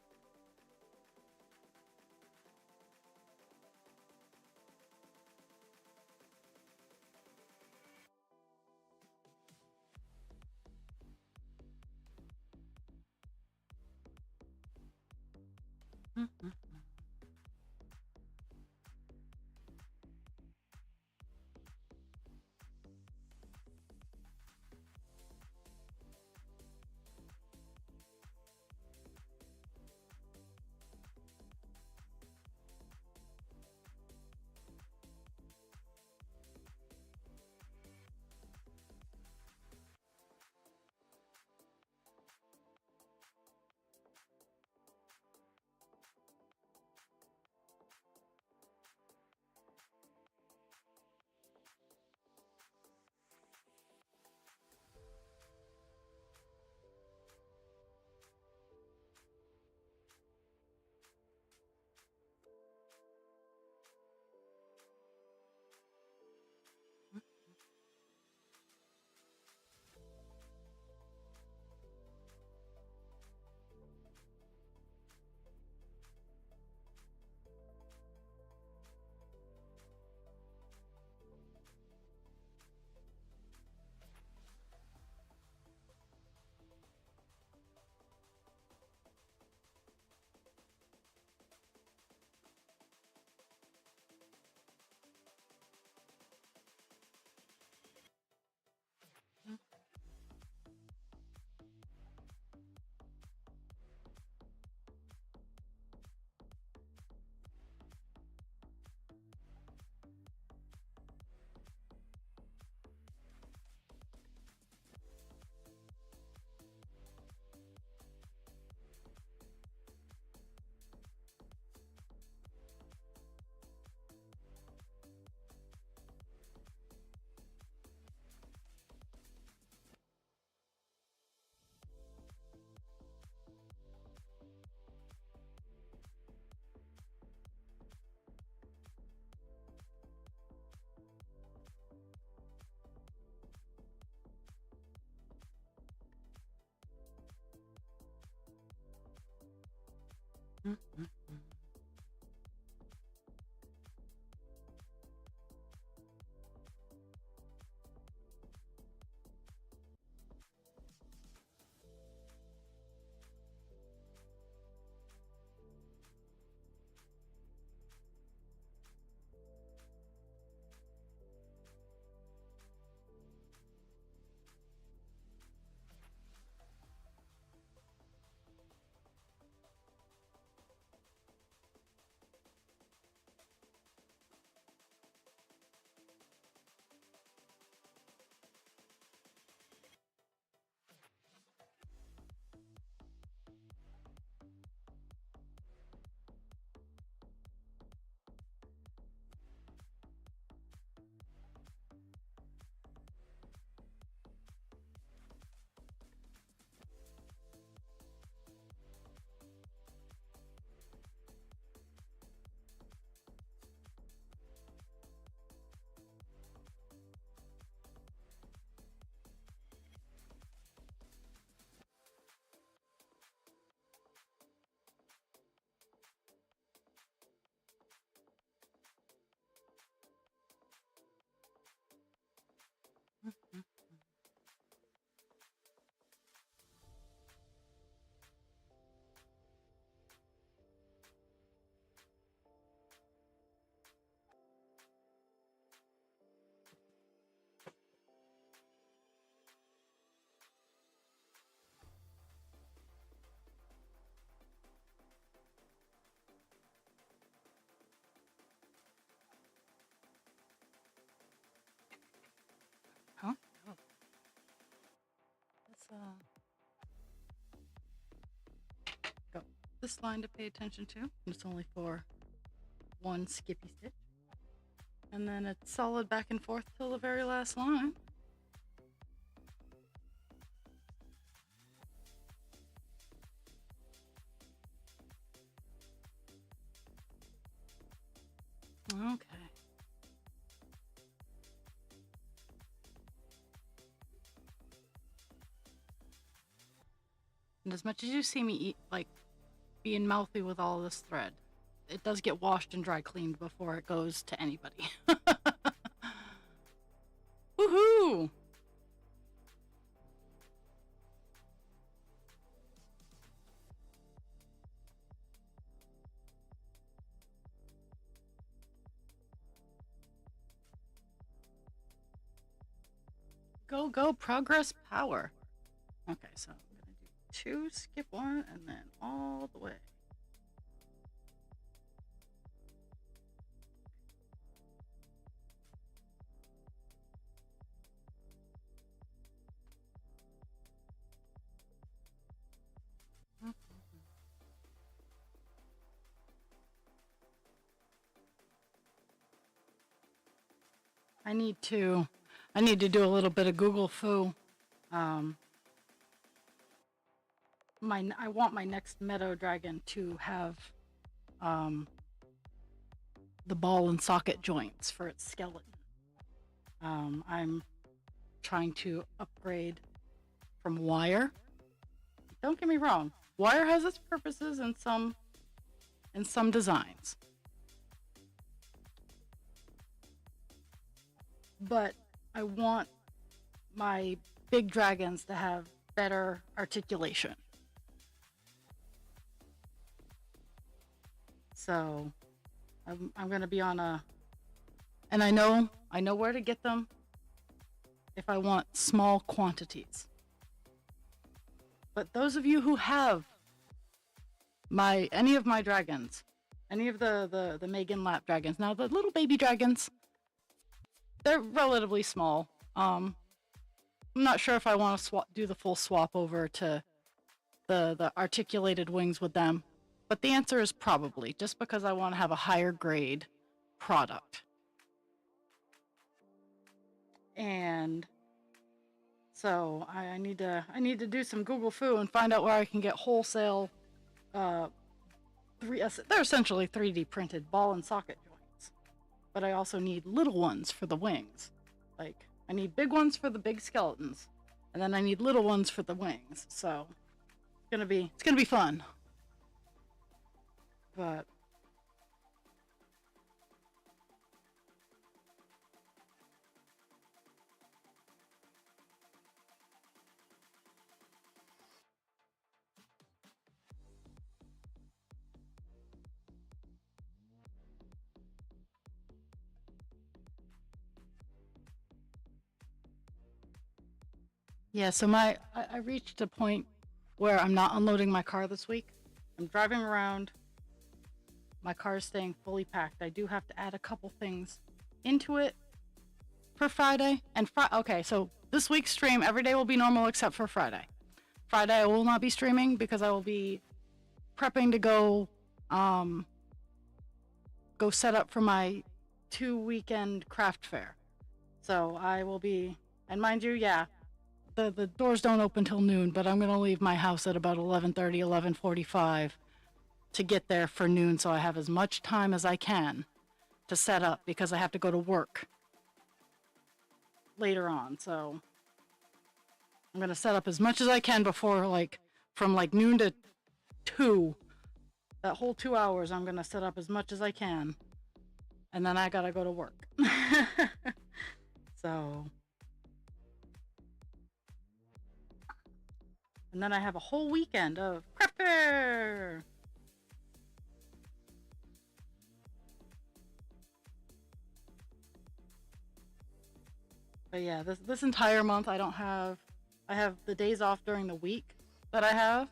Mm, mm, mm, mm, mm, mm. this line to pay attention to. It's only for one skippy stitch. And then it's solid back and forth till the very last line. Okay. And as much as you see me eat, like, being mouthy with all this thread, it does get washed and dry cleaned before it goes to anybody. Woohoo! Go, go, progress, power. Okay, so I'm gonna do 2, skip 1, and then all the way. I need to do a little bit of Google foo. I want my next meadow dragon to have the ball and socket joints for its skeleton. I'm trying to upgrade from wire. Don't get me wrong, wire has its purposes in some designs. But I want my big dragons to have better articulation. So I'm gonna be on a, and I know where to get them if I want small quantities. But those of you who have any of my dragons, any of the Megan Lap dragons, now the little baby dragons, they're relatively small. I'm not sure if I want to do the full swap over to the articulated wings with them, but the answer is probably, just because I want to have a higher grade product. And so I need to do some Google foo and find out where I can get wholesale they're essentially 3D printed ball and socket joints. But I also need little ones for the wings. Like, I need big ones for the big skeletons, and then I need little ones for the wings. So it's gonna be fun. But yeah, so I reached a point where I'm not unloading my car this week. I'm driving around. My car is staying fully packed. I do have to add a couple things into it for Friday. And okay, so this week's stream, every day will be normal except for Friday. Friday I will not be streaming because I will be prepping to go set up for my 2-weekend craft fair. So I will be, and mind you, yeah, the doors don't open till noon, but I'm gonna leave my house at about 11:30, 11:45 to get there for noon, so I have as much time as I can to set up, because I have to go to work later on. So I'm gonna set up as much as I can before, like, from like noon to 2, that whole 2 hours, I'm gonna set up as much as I can, and then I gotta go to work. So, and then I have a whole weekend of craft fair. But yeah, this entire month I have the days off during the week that I have,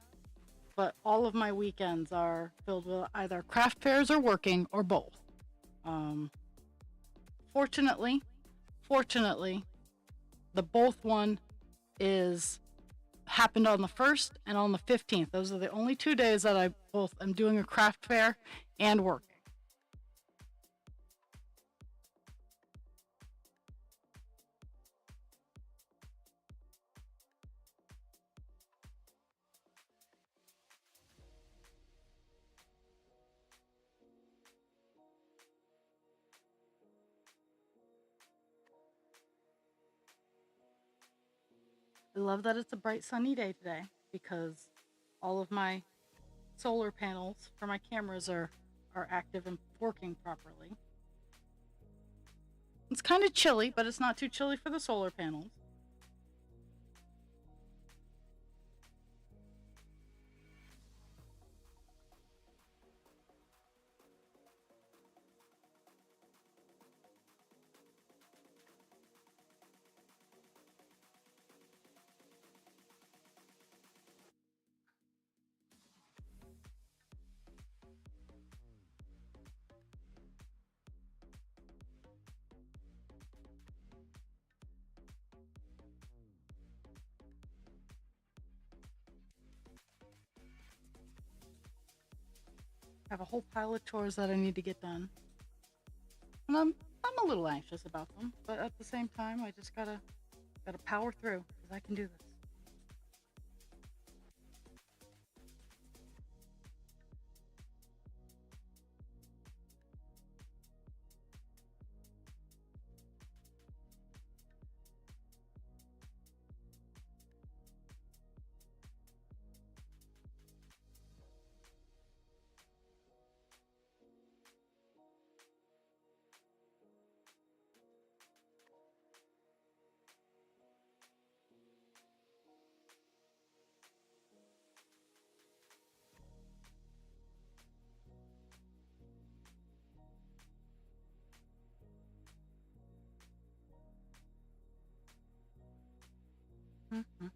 but all of my weekends are filled with either craft fairs or working, or both. Fortunately, the both one is happened on the 1st and on the 15th. Those are the only 2 days that I both am doing a craft fair and working. I love that it's a bright sunny day today because all of my solar panels for my cameras are active and working properly. It's kind of chilly, but it's not too chilly for the solar panels. I have a whole pile of chores that I need to get done. And I'm a little anxious about them, but at the same time I just gotta power through because I can do this. Mhm.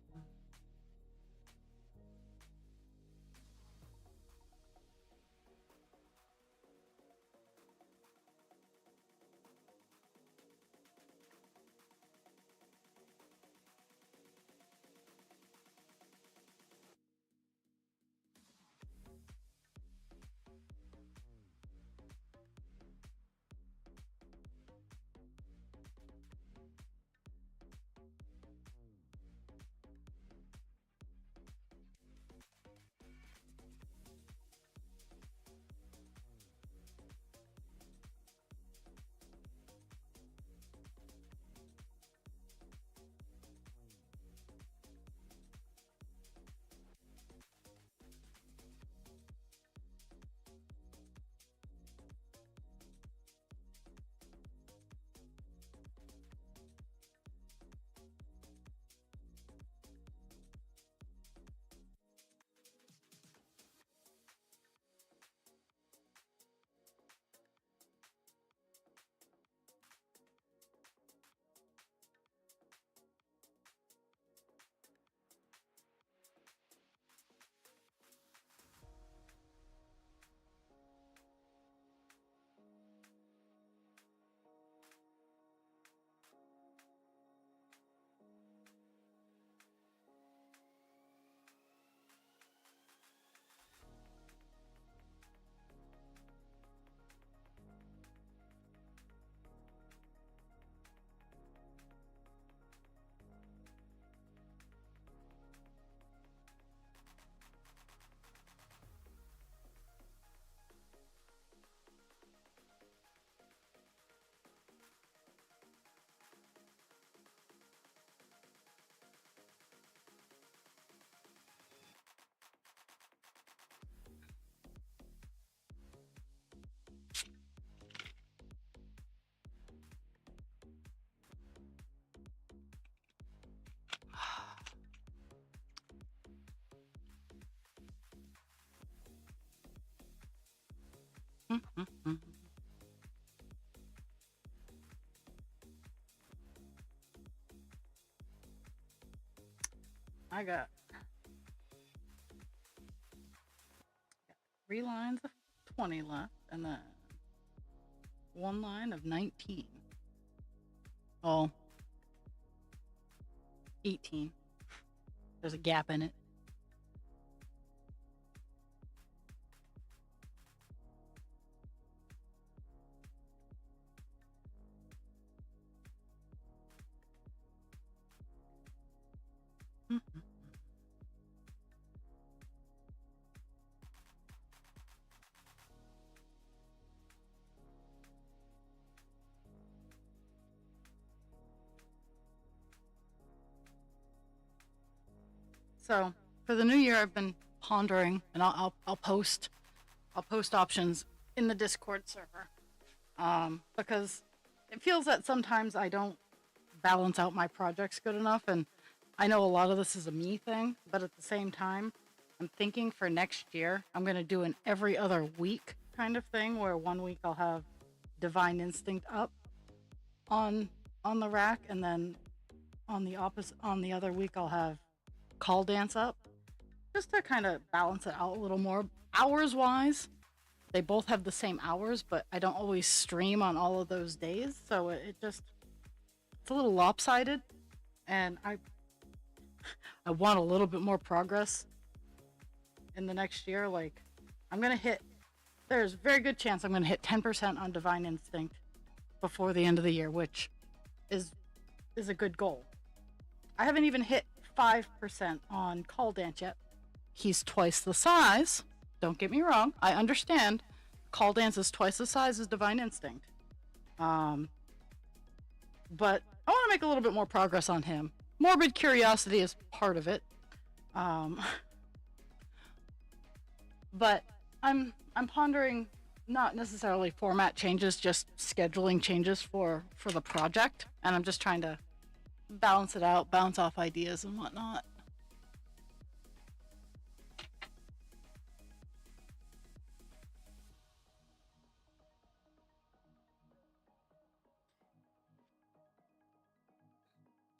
Mhm. I got 3 lines of 20 left, and then 1 line of 19. Oh, 18. There's a gap in it. Mhm. So for the new year, I've been pondering, and I'll post options in the Discord server, because it feels that sometimes I don't balance out my projects good enough, and I know a lot of this is a me thing, but at the same time, I'm thinking for next year, I'm gonna do an every other week kind of thing, where one week I'll have Divine Instinct up on the rack, and then on the other week I'll have Call Dance up, just to kind of balance it out a little more. Hours wise, they both have the same hours, but I don't always stream on all of those days, so it just it's a little lopsided, and I want a little bit more progress in the next year. Like, I'm gonna hit. There's a very good chance I'm gonna hit 10% on Divine Instinct before the end of the year, which is a good goal. I haven't even hit 5% on Call Dance yet. He's twice the size. Don't get me wrong. I understand. Call Dance is twice the size as Divine Instinct. Um, but I want to make a little bit more progress on him. Morbid curiosity is part of it. Um, but I'm pondering not necessarily format changes, just scheduling changes for the project, and I'm just trying to balance it out, bounce off ideas and whatnot.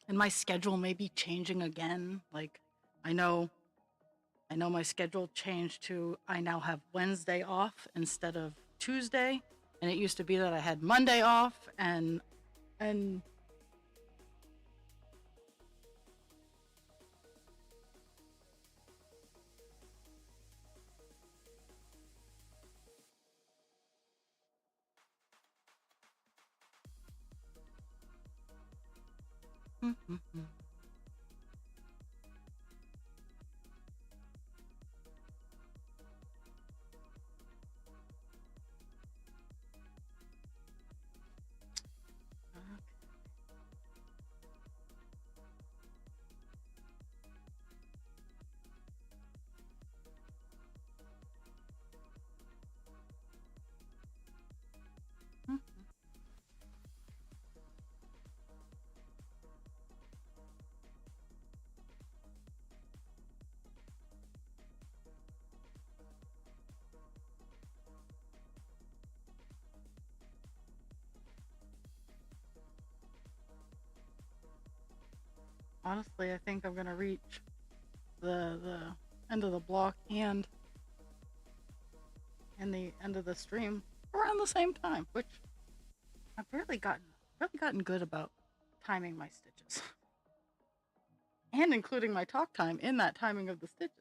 And my schedule may be changing again. Like, I know I know my schedule changed to I now have Wednesday off instead of Tuesday, and it used to be that I had Monday off and honestly, I think I'm gonna reach the end of the block and the end of the stream around the same time, which I've really gotten good about timing my stitches and including my talk time in that timing of the stitches.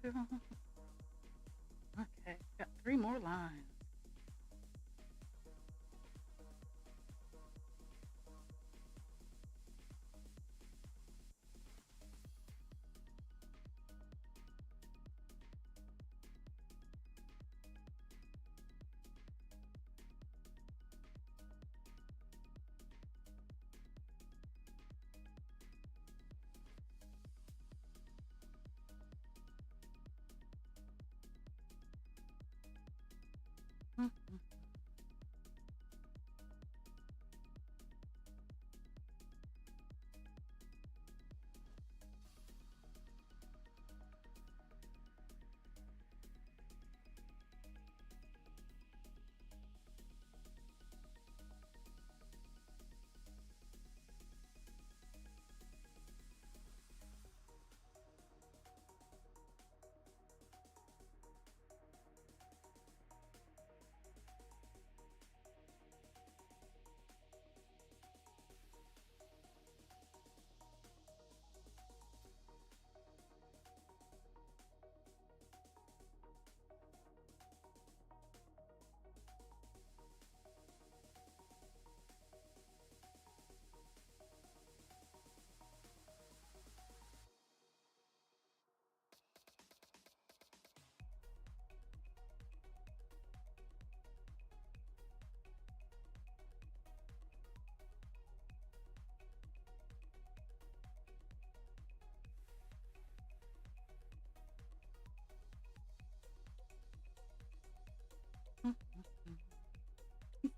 Okay, got 3 more lines.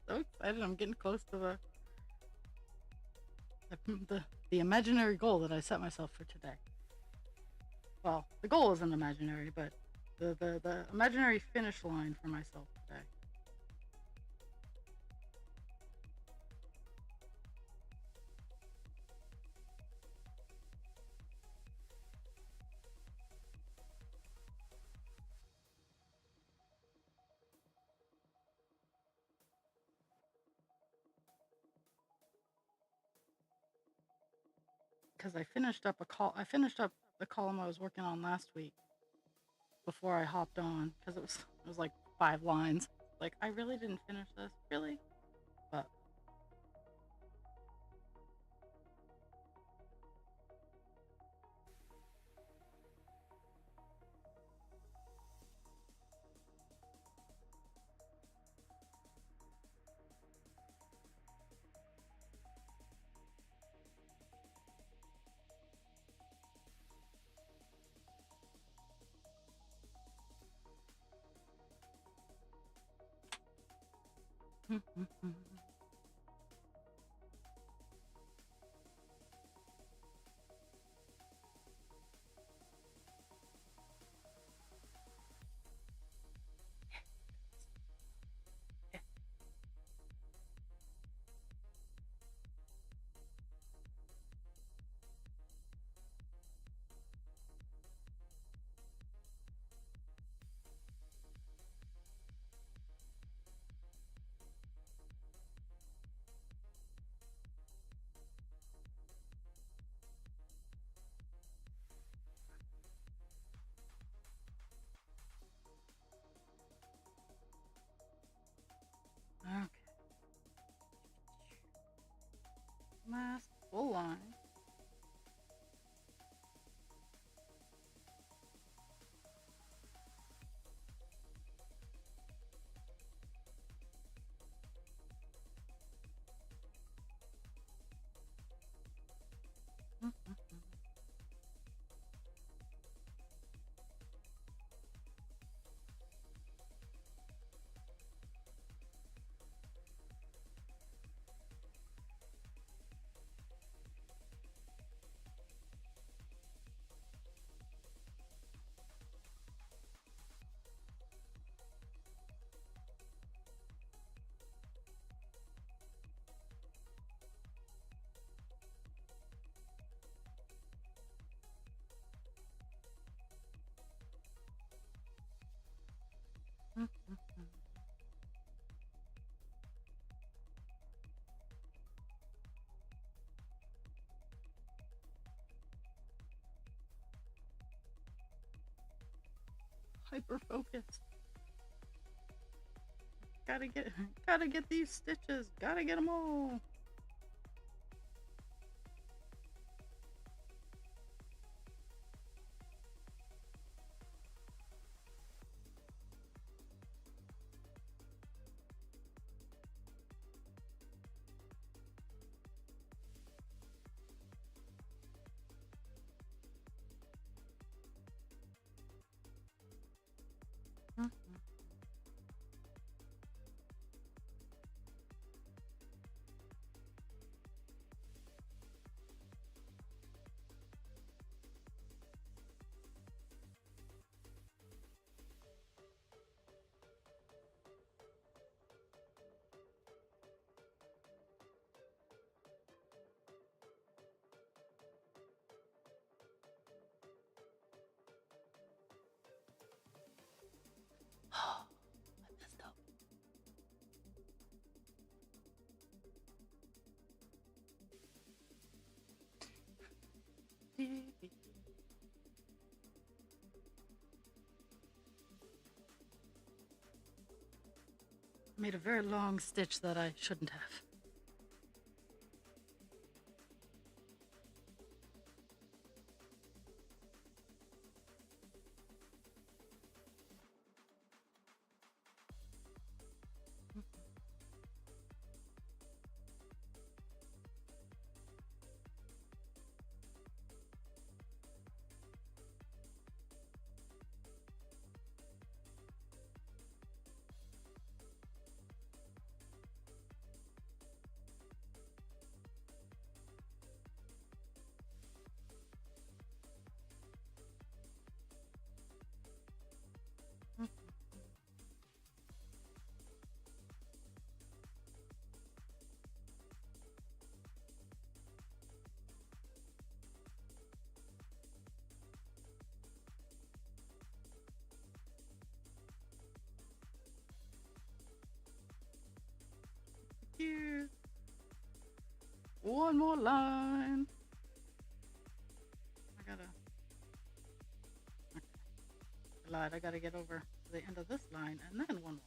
So excited! I'm getting close to the imaginary goal that I set myself for today. Well, the goal isn't imaginary, but the imaginary finish line for myself today. Because I finished up the column I was working on last week before I hopped on because it was like 5 lines. Like I really didn't finish this, really, but hyper focused. Gotta get these stitches. Gotta get them all. I messed up. Made a very long stitch that I shouldn't have. Here. One more line. I lied. I gotta get over to the end of this line and then one more.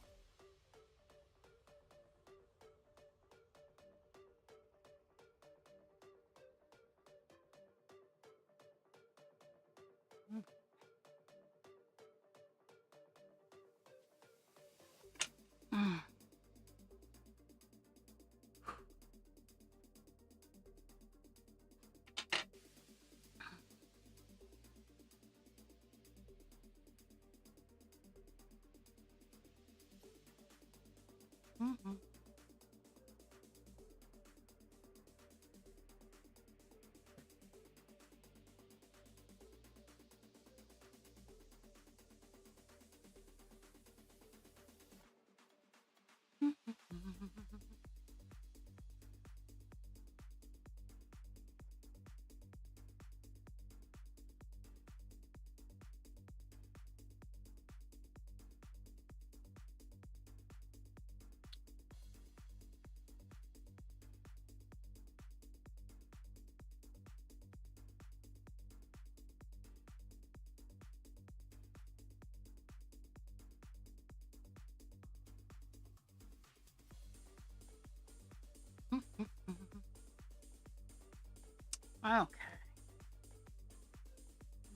Okay.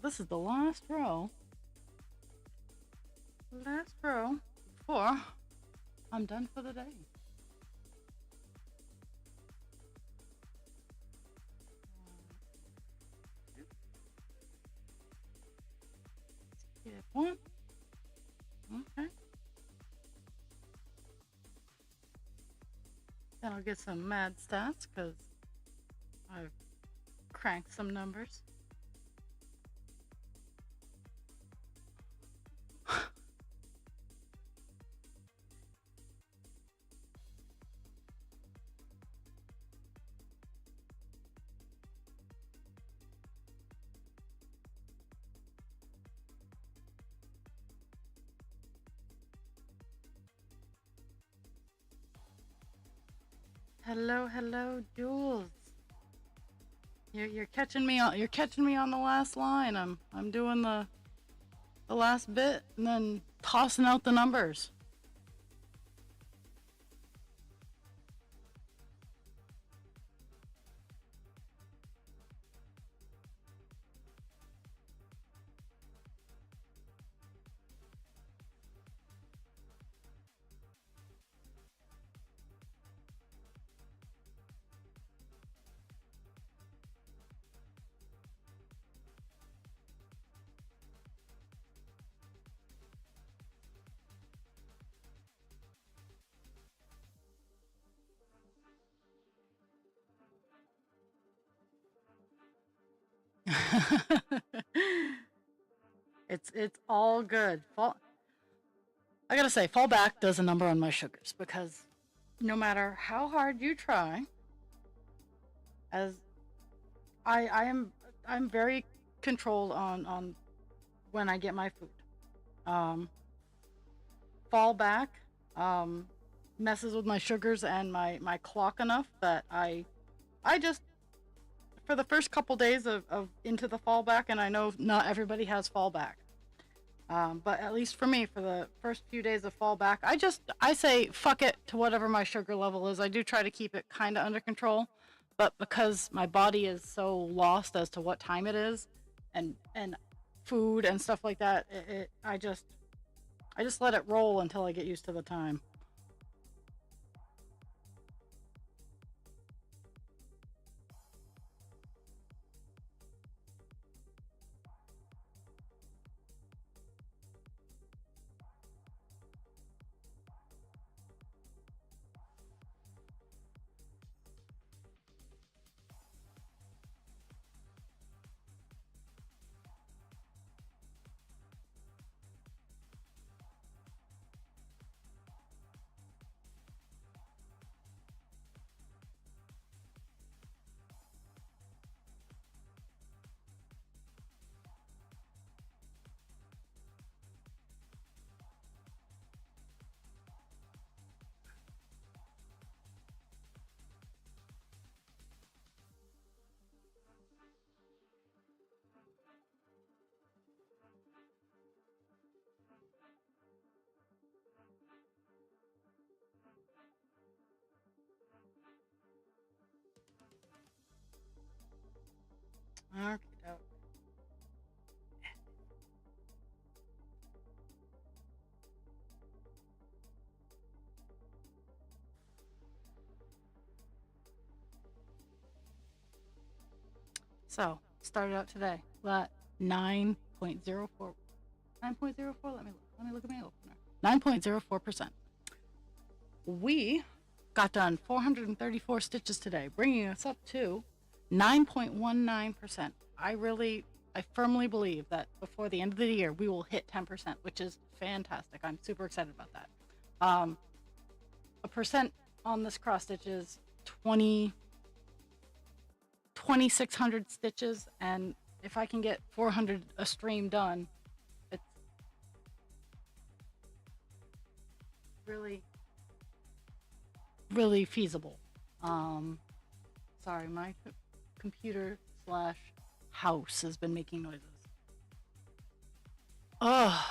This is the last row. Last row before I'm done for the day. Skip one. Okay. Then I'll get some mad stats because I've cranked some numbers. Hello, Jules. You're catching me on the last line. I'm doing the the last bit and then tossing out the numbers. It's all good. I gotta say, fall back does a number on my sugars because no matter how hard you try, as I am I'm very controlled on when I get my food. Um, Fall back um, messes with my sugars and my clock enough that I just for the first couple days of into the fallback, and I know not everybody has fallback. But at least for me, for the first few days of fallback, I say fuck it to whatever my sugar level is. I do try to keep it kind of under control, but because my body is so lost as to what time it is, and food and stuff like that, I just let it roll until I get used to the time. Okay. So started out today at 9.04. 9.04. Let me look at my opener. 9.04%. We got done 434 stitches today, bringing us up to 9.19%. I firmly believe that before the end of the year, we will hit 10%, which is fantastic. I'm super excited about that. Um, a percent on this cross stitch is 2,600 stitches, and if I can get 400 a stream done, it's really, really feasible. Um, Sorry, my computer slash house has been making noises. Ugh.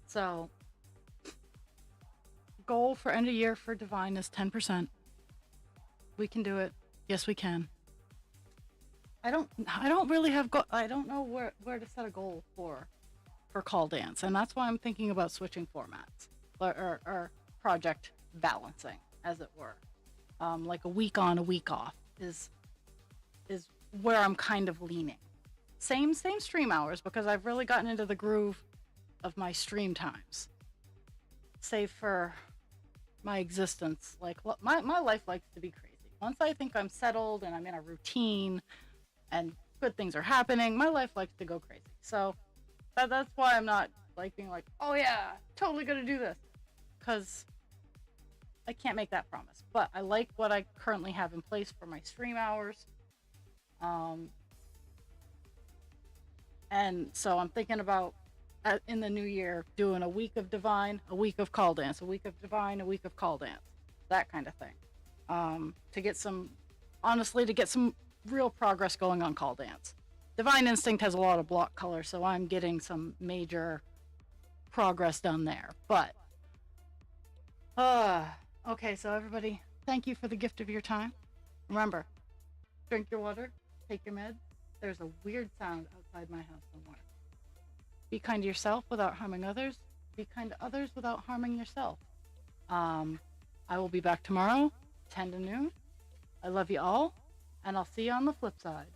So, goal for end of year for Divine is 10%. We can do it. Yes, we can. I don't really have I don't know where to set a goal for call dance, and that's why I'm thinking about switching formats or project balancing, as it were. Like a week on, a week off is where I'm kind of leaning. Same stream hours because I've really gotten into the groove of my stream times. Save for my existence, like my life likes to be crazy. Once I think I'm settled and I'm in a routine and good things are happening, my life likes to go crazy. So that's why I'm not like being like, oh yeah, totally gonna do this, because I can't make that promise. But I like what I currently have in place for my stream hours. Um, and so I'm thinking about in the new year doing a week of divine, a week of call dance, a week of divine, a week of call dance, that kind of thing. To get some, honestly, to get some real progress going on call dance. Divine Instinct has a lot of block color, so I'm getting some major progress done there. But, okay, so everybody, thank you for the gift of your time. Remember, drink your water, take your meds. There's a weird sound outside my house somewhere. Be kind to yourself without harming others. Be kind to others without harming yourself. I will be back tomorrow, 10 to noon. I love you all, and I'll see you on the flip side.